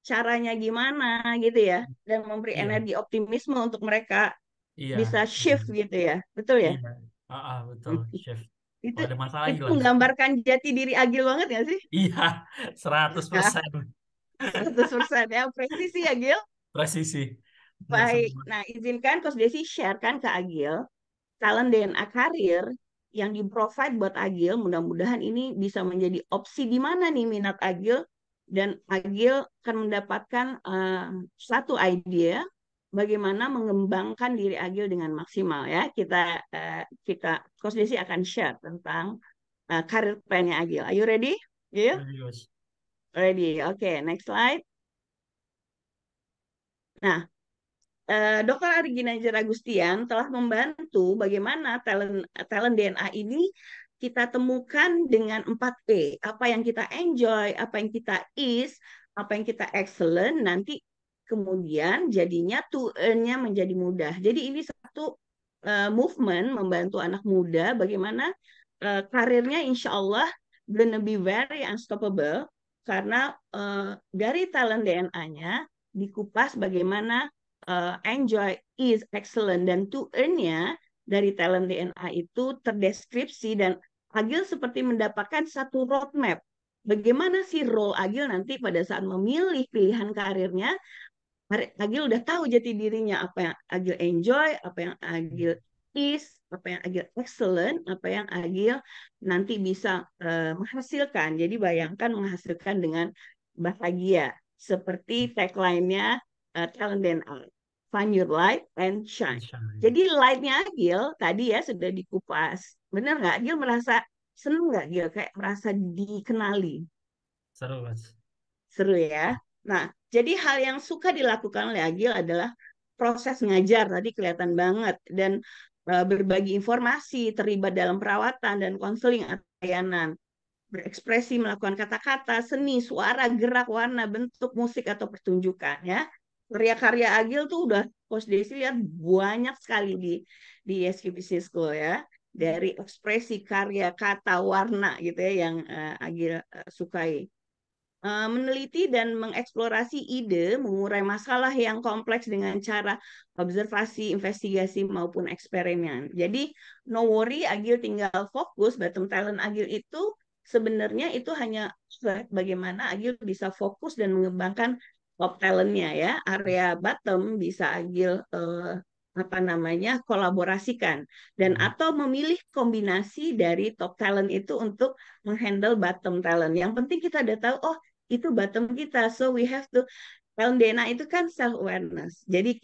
E: caranya gimana gitu ya, dan memberi
G: iya
E: energi optimisme untuk mereka
G: iya
E: bisa
G: iya
E: shift gitu ya, betul ya?
G: iya betul chef,
E: Itu
G: kalau ada masalah
E: itu
G: hilang.
E: menggambarkan jati diri Agil banget ya sih?
G: Iya 100%
E: 100% ya, presisi ya Gil.
G: presisi benar
E: Baik,
G: semua.
E: nah izinkan Coach Desi sharekan ke Agil talent DNA karir yang di-provide buat Agil. Mudah-mudahan ini bisa menjadi opsi di mana nih minat Agil, dan Agil akan mendapatkan satu idea bagaimana mengembangkan diri Agil dengan maksimal ya. Kita Coach Desi akan share tentang karir plan-nya Agil. Are you ready? Gil?
G: Jadi, Coach.
E: Ready. Oke, next slide. Nah, Dr. Ari Ginanjar Agustian telah membantu bagaimana talent talent DNA ini kita temukan dengan 4E. Apa yang kita enjoy, apa yang kita is, apa yang kita excellent, nanti kemudian jadinya to earn-nya menjadi mudah. Jadi ini satu movement membantu anak muda bagaimana karirnya insya Allah gonna be very unstoppable karena dari talent DNA-nya dikupas bagaimana enjoy, is, excellent, dan to earn-nya dari talent DNA itu terdeskripsi dan Agil seperti mendapatkan satu roadmap. Bagaimana sih role Agil nanti pada saat memilih pilihan karirnya, Agil udah tahu jati dirinya, apa yang Agil enjoy, apa yang Agil is, apa yang Agil excellent, apa yang Agil nanti bisa menghasilkan. Jadi bayangkan menghasilkan dengan bahagia. Seperti tagline-nya Talent DNA. Find your light and shine. Jadi light-nya Agil tadi ya sudah dikupas. Benar nggak? Agil merasa seneng nggak Agil? Kayak merasa dikenali.
G: Seru, Mas.
E: Seru ya. Nah, jadi hal yang suka dilakukan oleh Agil adalah proses ngajar. Tadi kelihatan banget. Dan berbagi informasi, terlibat dalam perawatan dan konseling atau layanan. Berekspresi, melakukan kata-kata, seni, suara, gerak, warna, bentuk, musik, atau pertunjukan ya. Karya-karya Agil tuh udah Coach Desi lihat banyak sekali di ESQ Business School ya. Dari ekspresi, karya, kata, warna gitu ya yang Agil sukai. Meneliti dan mengeksplorasi ide, mengurai masalah yang kompleks dengan cara observasi, investigasi, maupun eksperimen. Jadi, no worry, Agil tinggal fokus, bottom talent Agil itu sebenarnya itu hanya bagaimana Agil bisa fokus dan mengembangkan top talentnya ya. Area bottom bisa Agil kolaborasikan dan atau memilih kombinasi dari top talent itu untuk menghandle bottom talent. Yang penting kita udah tahu, oh itu bottom kita, so we have to. Talent DNA itu kan self awareness. Jadi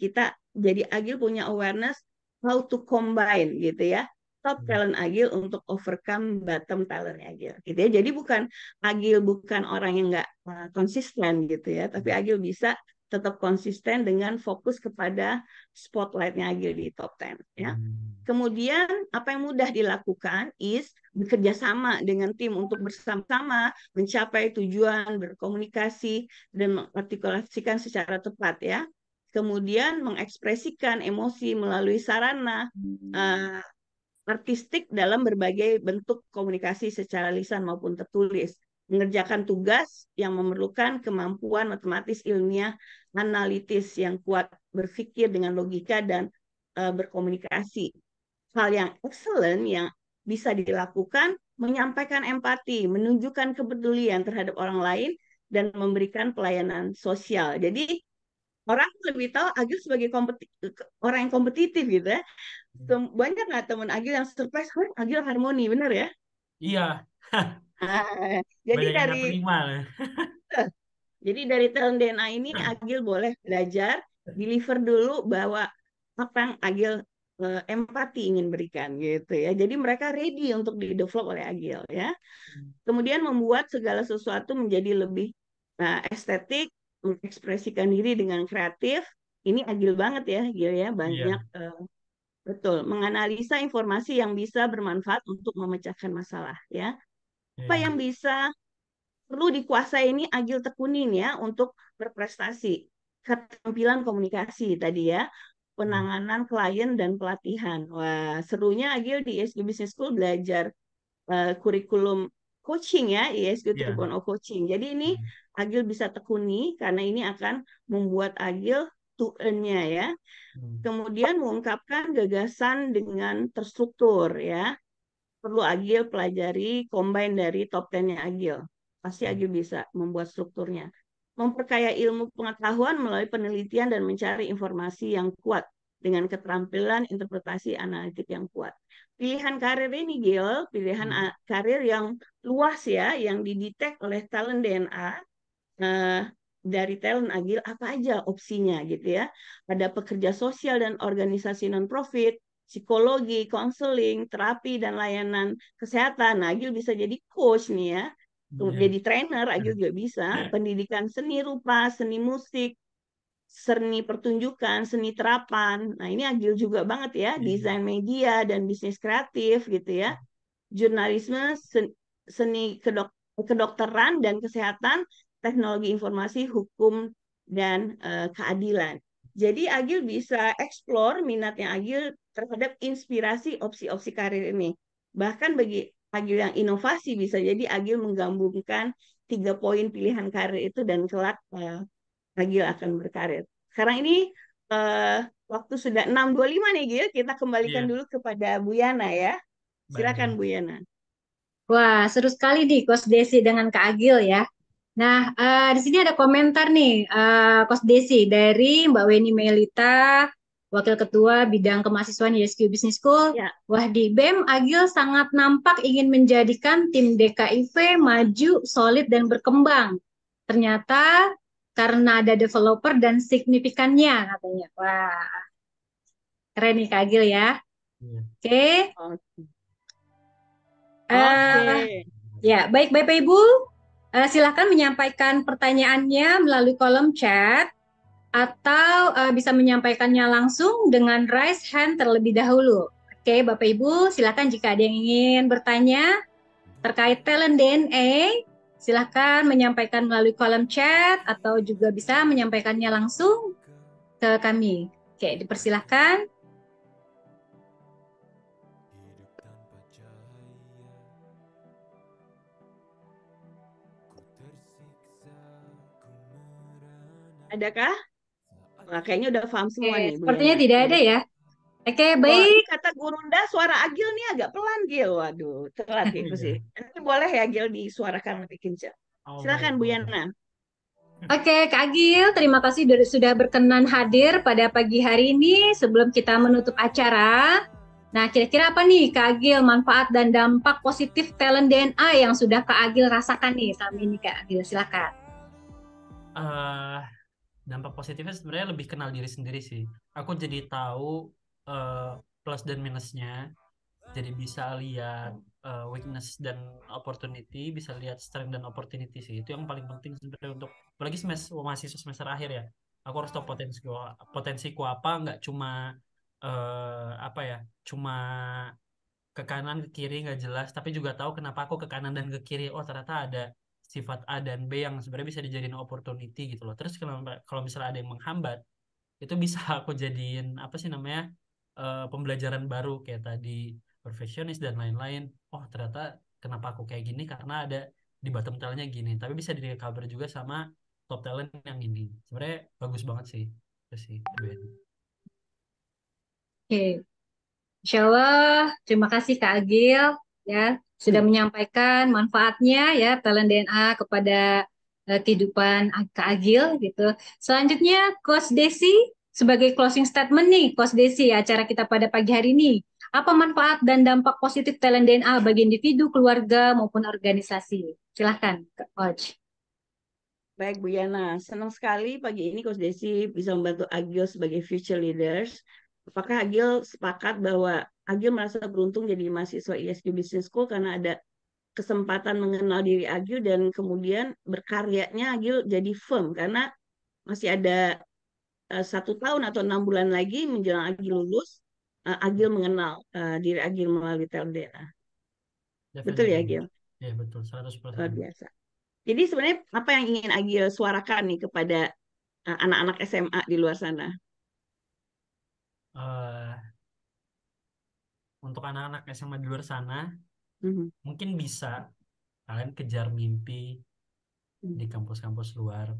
E: Agil punya awareness how to combine gitu ya. Top talent Agil untuk overcome bottom talent Agil gitu ya. Jadi Agil bukan orang yang nggak konsisten gitu ya, tapi Agil bisa tetap konsisten dengan fokus kepada spotlight-nya Agil di top 10 ya. Kemudian apa yang mudah dilakukan is bekerja sama dengan tim untuk bersama-sama mencapai tujuan, berkomunikasi dan mengartikulasikan secara tepat ya. Kemudian mengekspresikan emosi melalui sarana artistik dalam berbagai bentuk komunikasi secara lisan maupun tertulis. Mengerjakan tugas yang memerlukan kemampuan matematis, ilmiah, analitis yang kuat, berpikir dengan logika dan berkomunikasi. Hal yang excellent yang bisa dilakukan, menyampaikan empati, menunjukkan kepedulian terhadap orang lain, dan memberikan pelayanan sosial. Jadi orang lebih tahu Agil sebagai orang yang kompetitif gitu ya. Banyak nggak teman Agil yang surprise, Agil harmoni, benar ya?
G: Iya.
E: Jadi
G: Banyak yang nggak terima.
E: Jadi dari talent DNA ini Agil boleh belajar, deliver dulu bahwa apa yang Agil empati ingin berikan gitu ya. Jadi mereka ready untuk di-develop oleh Agil ya. Kemudian membuat segala sesuatu menjadi lebih estetik, mengekspresikan diri dengan kreatif. Ini Agil banget ya, Agil ya. Banyak betul menganalisa informasi yang bisa bermanfaat untuk memecahkan masalah ya. Apa yang perlu dikuasai ini Agil tekunin ya untuk berprestasi. Keterampilan komunikasi tadi ya, penanganan klien dan pelatihan. Wah, serunya Agil di ESQ Business School belajar kurikulum coaching ya, ESQ 3.0 coaching. Jadi ini Agil bisa tekuni karena ini akan membuat Agil to earn-nya ya. Kemudian mengungkapkan gagasan dengan terstruktur ya. Perlu Agil pelajari combine dari top 10-nya Agil. Pasti Agil bisa membuat strukturnya. Memperkaya ilmu pengetahuan melalui penelitian dan mencari informasi yang kuat dengan keterampilan interpretasi analitik yang kuat. Pilihan karir ini, Gil, pilihan karir yang luas ya, yang didetek oleh talent DNA, dari talent Agil, apa aja opsinya gitu ya. Ada pekerja sosial dan organisasi non-profit, psikologi, konseling, terapi, dan layanan kesehatan. Nah, Agil bisa jadi coach nih ya. Jadi trainer, Agil juga bisa. Pendidikan seni rupa, seni musik, seni pertunjukan, seni terapan. Nah, ini Agil juga banget ya. Desain media dan bisnis kreatif gitu ya. jurnalisme, seni kedokteran dan kesehatan, teknologi informasi, hukum, dan keadilan. Jadi Agil bisa explore minatnya Agil terhadap inspirasi opsi-opsi karir ini. Bahkan bagi Agil yang inovasi bisa jadi Agil menggabungkan 3 poin pilihan karir itu dan kelak Agil akan berkarir. Sekarang ini waktu sudah 6.25 nih Gil, kita kembalikan
G: Iya,
E: dulu kepada Bu Yana ya. Silakan
G: baik.
E: Bu Yana.
C: Wah, seru sekali nih Coach Desi dengan Kak Agil ya. Nah, di sini ada komentar nih, Coach Desi dari Mbak Weni Melita, Wakil Ketua Bidang Kemahasiswaan YSQ Business School.
E: Ya,
C: Wah, di BEM Agil sangat nampak ingin menjadikan tim DKIV maju, solid, dan berkembang. Ternyata karena ada developer dan signifikannya katanya. Wah, keren nih Kak Agil ya.
G: Iya.
C: Oke.
E: oke.
C: Eh, ya, baik Bapak Ibu, silakan menyampaikan pertanyaannya melalui kolom chat atau bisa menyampaikannya langsung dengan raise hand terlebih dahulu. Oke, Bapak Ibu, silakan jika ada yang ingin bertanya terkait talent DNA, silakan menyampaikan melalui kolom chat atau juga bisa menyampaikannya langsung ke kami. Oke, dipersilahkan.
E: Adakah? Wah, kayaknya udah paham semua
C: Oke,
E: nih Bu
C: sepertinya
E: Yana.
C: tidak ada ya. Oke,
E: Oh, ini
C: baik.
E: kata Gurunda suara Agil nih agak pelan Gil. Waduh, telat ya sih.
G: Iya.
E: Nanti boleh ya Gil disuarakan lebih kencang.
G: Oh, baik,
E: Silakan Bu
G: boleh.
E: Yana.
C: Oke, Kak Agil, terima kasih sudah berkenan hadir pada pagi hari ini sebelum kita menutup acara. Nah, kira-kira apa nih Kak Agil manfaat dan dampak positif talent DNA yang sudah Kak Agil rasakan nih selama ini Kak Agil? Silakan.
G: Eh, dampak positifnya sebenarnya lebih kenal diri sendiri sih. Aku jadi tahu plus dan minusnya. Jadi bisa lihat weakness dan opportunity, bisa lihat strength dan opportunity sih. Itu yang paling penting sebenarnya untuk apalagi mahasiswa semester akhir ya. Aku harus tahu potensiku apa, nggak cuma apa ya, cuma ke kanan ke kiri nggak jelas, tapi juga tahu kenapa aku ke kanan dan ke kiri. Oh, ternyata ada sifat A dan B yang sebenarnya bisa dijadiin opportunity gitu loh. Terus kalau misalnya ada yang menghambat, itu bisa aku jadiin apa sih namanya, pembelajaran baru kayak tadi perfeksionis dan lain-lain. Oh, ternyata kenapa aku kayak gini karena ada di bottom talentnya gini, tapi bisa di recover juga sama top talent yang ini. Sebenarnya bagus banget sih. Itu sih, Ben.
C: Oke, Insya Allah, terima kasih Kak Agil ya sudah menyampaikan manfaatnya ya talent DNA kepada kehidupan Kak Agil gitu. Selanjutnya Coach Desi sebagai closing statement nih Coach Desi acara kita pada pagi hari ini. Apa manfaat dan dampak positif talent DNA bagi individu, keluarga maupun organisasi? Silahkan Coach.
E: Baik Bu Yana, senang sekali pagi ini Coach Desi bisa membantu Agil sebagai future leaders. Apakah Agil sepakat bahwa Agil merasa beruntung jadi mahasiswa ISQ Business School karena ada kesempatan mengenal diri Agil dan kemudian berkaryanya Agil jadi firm karena masih ada 1 tahun atau 6 bulan lagi menjelang Agil lulus, Agil mengenal diri Agil melalui TLDA. Betul ya
G: Definitely.
E: Agil?
G: Ya, betul,
E: Luar
G: 100%.
E: biasa. Jadi sebenarnya apa yang ingin Agil suarakan nih kepada anak-anak SMA di luar sana?
G: Eh, untuk anak-anak SMA di luar sana,
E: Mhm.
G: mungkin bisa kalian kejar mimpi di kampus-kampus luar.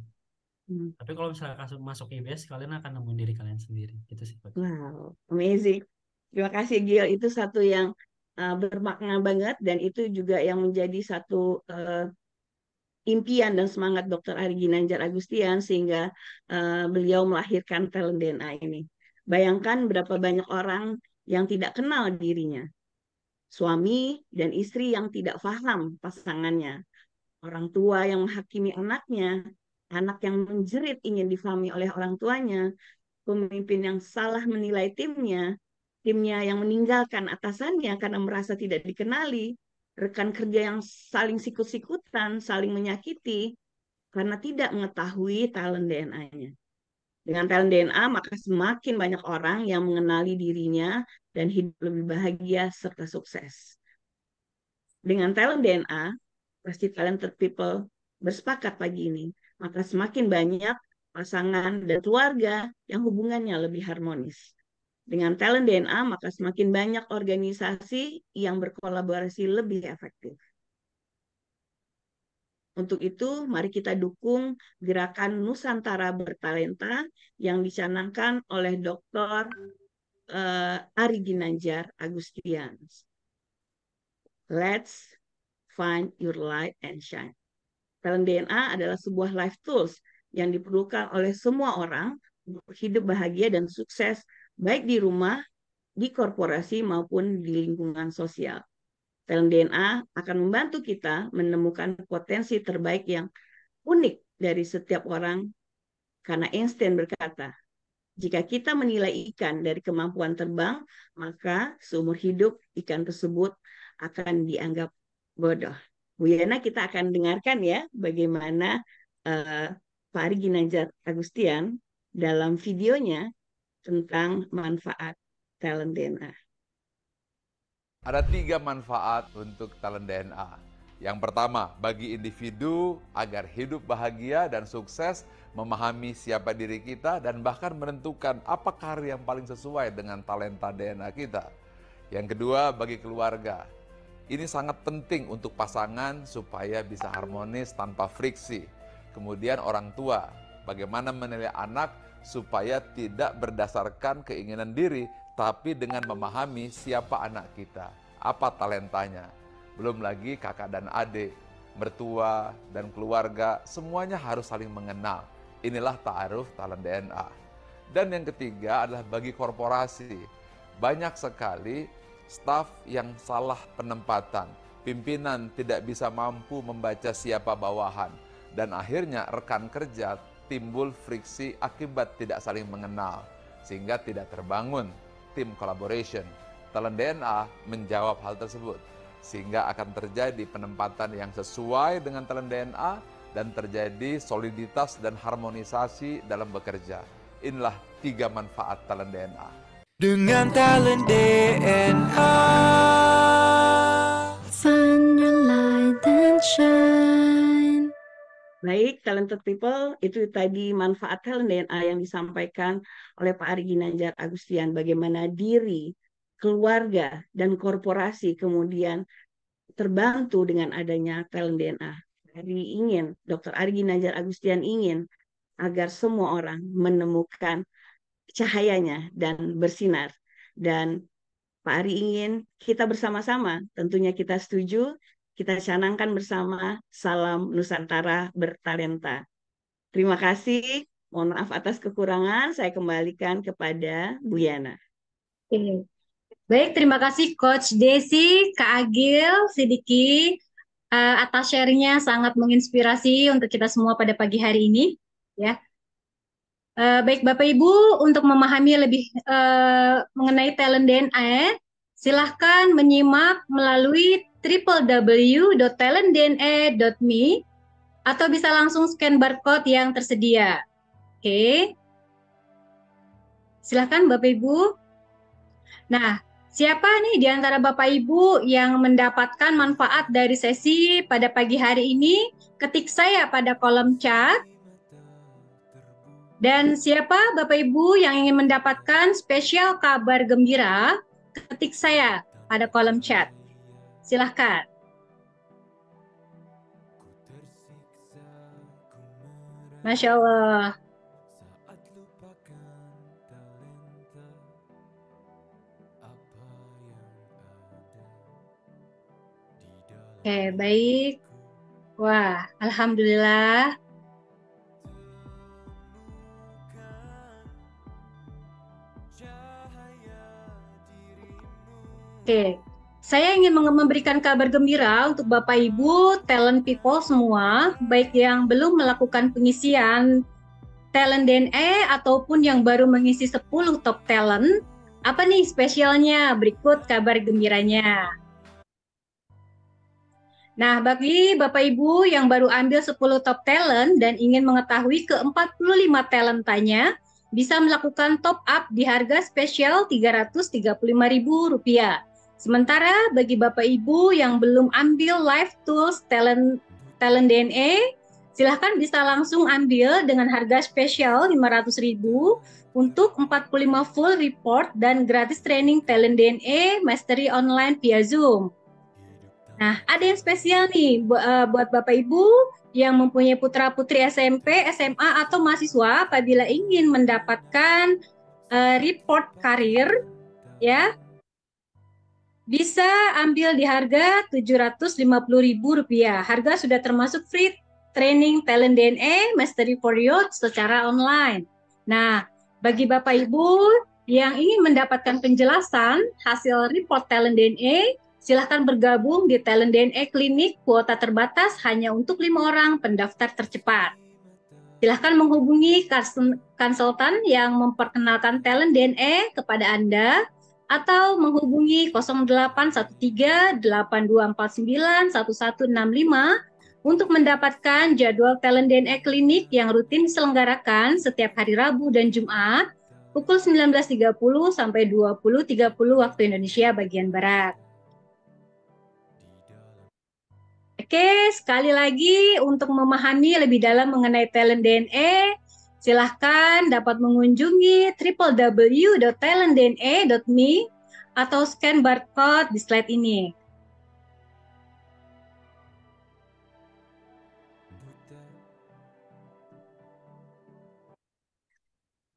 E: Mhm.
G: Tapi kalau misalnya masuk IBS, kalian akan nemuin diri kalian sendiri. Gitu sih, Coach.
E: Wow, amazing. Terima kasih Gil, itu satu yang bermakna banget dan itu juga yang menjadi satu impian dan semangat Dr. Ari Ginanjar Agustian sehingga beliau melahirkan talent DNA ini. Bayangkan berapa banyak orang yang tidak kenal dirinya, suami dan istri yang tidak paham pasangannya, orang tua yang menghakimi anaknya, anak yang menjerit ingin difahami oleh orang tuanya, pemimpin yang salah menilai timnya yang meninggalkan atasannya karena merasa tidak dikenali, rekan kerja yang saling sikut-sikutan, saling menyakiti karena tidak mengetahui talent DNA-nya. Dengan talent DNA, maka semakin banyak orang yang mengenali dirinya dan hidup lebih bahagia serta sukses. Dengan talent DNA, pasti talented people bersepakat pagi ini, maka semakin banyak pasangan dan keluarga yang hubungannya lebih harmonis. Dengan talent DNA, maka semakin banyak organisasi yang berkolaborasi lebih efektif. Untuk itu, mari kita dukung gerakan Nusantara Bertalenta yang dicanangkan oleh Dr. Ari Ginanjar Agustian. Let's find your light and shine. Talent DNA adalah sebuah life tools yang diperlukan oleh semua orang untuk hidup bahagia dan sukses, baik di rumah, di korporasi, maupun di lingkungan sosial. Talent DNA akan membantu kita menemukan potensi terbaik yang unik dari setiap orang, karena Einstein berkata, jika kita menilai ikan dari kemampuan terbang, maka seumur hidup ikan tersebut akan dianggap bodoh. Bu Yana, kita akan dengarkan ya bagaimana Pak Ari Ginanjar Agustian dalam videonya tentang manfaat talent DNA.
F: Ada 3 manfaat untuk talent DNA. Yang pertama, bagi individu agar hidup bahagia dan sukses, memahami siapa diri kita dan bahkan menentukan apa karir yang paling sesuai dengan talenta DNA kita. Yang kedua, bagi keluarga. Ini sangat penting untuk pasangan supaya bisa harmonis tanpa friksi. Kemudian orang tua, bagaimana menilai anak supaya tidak berdasarkan keinginan diri, tapi dengan memahami siapa anak kita, apa talentanya. Belum lagi kakak dan adik, mertua dan keluarga, semuanya harus saling mengenal. Inilah ta'aruf talent DNA. Dan yang ketiga adalah bagi korporasi. Banyak sekali staf yang salah penempatan, pimpinan tidak bisa mampu membaca siapa bawahan, dan akhirnya rekan kerja timbul friksi akibat tidak saling mengenal, sehingga tidak terbangun tim collaboration. Talent DNA menjawab hal tersebut, sehingga akan terjadi penempatan yang sesuai dengan talent DNA dan terjadi soliditas dan harmonisasi dalam bekerja. Inilah 3 manfaat talent DNA.
A: Dengan talent DNA.
B: Find your light and shine.
E: Baik, talented people, itu tadi manfaat talent DNA yang disampaikan oleh Pak Ari Ginanjar Agustian, bagaimana diri, keluarga, dan korporasi kemudian terbantu dengan adanya talent DNA. Dr. Ari Ginanjar Agustian ingin agar semua orang menemukan cahayanya dan bersinar. Dan Pak Ari ingin kita bersama-sama, tentunya kita setuju, kita canangkan bersama salam Nusantara Bertalenta. Terima kasih. Mohon maaf atas kekurangan. Saya kembalikan kepada Bu Yana.
C: Baik, terima kasih Coach Desi, Kak Agil, Sidiki atas sharingnya, sangat menginspirasi untuk kita semua pada pagi hari ini. Ya. Baik Bapak Ibu, untuk memahami lebih mengenai talent DNA, silahkan menyimak melalui www.talentdna.me atau bisa langsung scan barcode yang tersedia. Oke. Silahkan Bapak Ibu. Nah, siapa nih di antara Bapak Ibu yang mendapatkan manfaat dari sesi pada pagi hari ini? Ketik saya pada kolom chat. Dan siapa Bapak Ibu yang ingin mendapatkan spesial kabar gembira? Ketik saya pada kolom chat. Silahkan. Masya Allah. Oke, baik. Wah, Alhamdulillah. Oke, saya ingin memberikan kabar gembira untuk Bapak Ibu talent people semua, baik yang belum melakukan pengisian talent DNA ataupun yang baru mengisi 10 top talent. Apa nih spesialnya? Berikut kabar gembiranya. Nah, bagi Bapak Ibu yang baru ambil 10 top talent dan ingin mengetahui ke-45 talentanya, bisa melakukan top up di harga spesial Rp335.000. Sementara bagi Bapak Ibu yang belum ambil Live Tools Talent DNA, silahkan bisa langsung ambil dengan harga spesial 500.000 untuk 45 full report dan gratis training Talent DNA Mastery Online via Zoom. Nah, ada yang spesial nih buat Bapak Ibu yang mempunyai putra-putri SMP, SMA, atau mahasiswa apabila ingin mendapatkan report karir, ya, bisa ambil di harga Rp750.000. Harga sudah termasuk free training Talent DNA Mastery for Youth secara online. Nah, bagi Bapak Ibu yang ingin mendapatkan penjelasan hasil report Talent DNA, silahkan bergabung di Talent DNA Klinik, kuota terbatas hanya untuk 5 orang pendaftar tercepat. Silahkan menghubungi konsultan yang memperkenalkan Talent DNA kepada Anda, atau menghubungi 0813-8249-1165 untuk mendapatkan jadwal Talent DNA Klinik yang rutin diselenggarakan setiap hari Rabu dan Jumat pukul 19.30 sampai 20.30 waktu Indonesia bagian Barat. Oke, sekali lagi untuk memahami lebih dalam mengenai Talent DNA, silahkan dapat mengunjungi www.talentdna.me atau scan barcode di slide ini.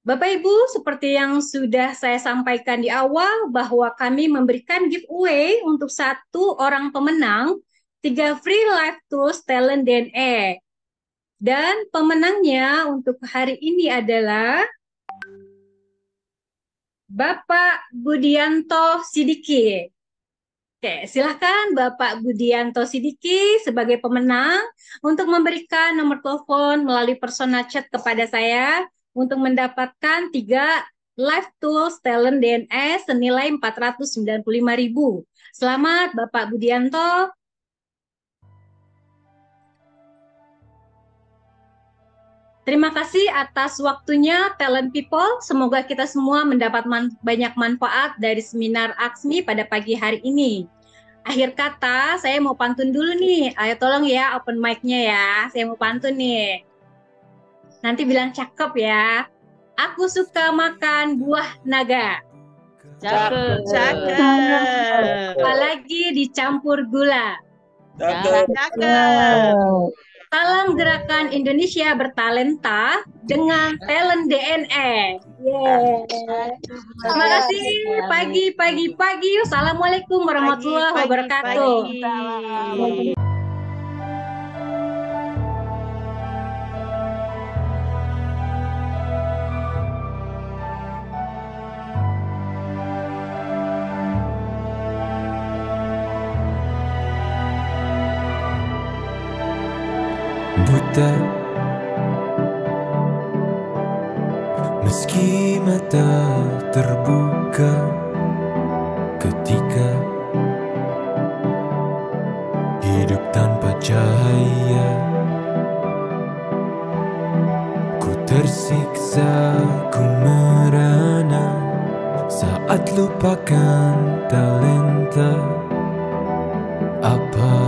C: Bapak Ibu, seperti yang sudah saya sampaikan di awal bahwa kami memberikan giveaway untuk 1 orang pemenang 3 free Live Tools Talent DNA. Dan pemenangnya untuk hari ini adalah Bapak Budianto Sidiki. Oke, silahkan Bapak Budianto Sidiki sebagai pemenang untuk memberikan nomor telepon melalui personal chat kepada saya untuk mendapatkan 3 Live Tools Talent DNA senilai Rp495.000. Selamat Bapak Budianto. Terima kasih atas waktunya Talent People. Semoga kita semua mendapat banyak manfaat dari seminar Aksmi pada pagi hari ini. Akhir kata, saya mau pantun dulu nih. Ayo tolong ya open mic-nya ya. Saya mau pantun nih. Nanti bilang cakep ya. Aku suka makan buah naga.
D: Cakep. Cakep.
C: Apalagi dicampur gula.
D: Cakep.
C: Salam Gerakan Indonesia Bertalenta dengan Talent DNA. Terima kasih pagi. Assalamualaikum warahmatullahi wabarakatuh.
A: Buta, meski mata terbuka ketika hidup tanpa cahaya, ku tersiksa, ku merana saat lupakan talenta apa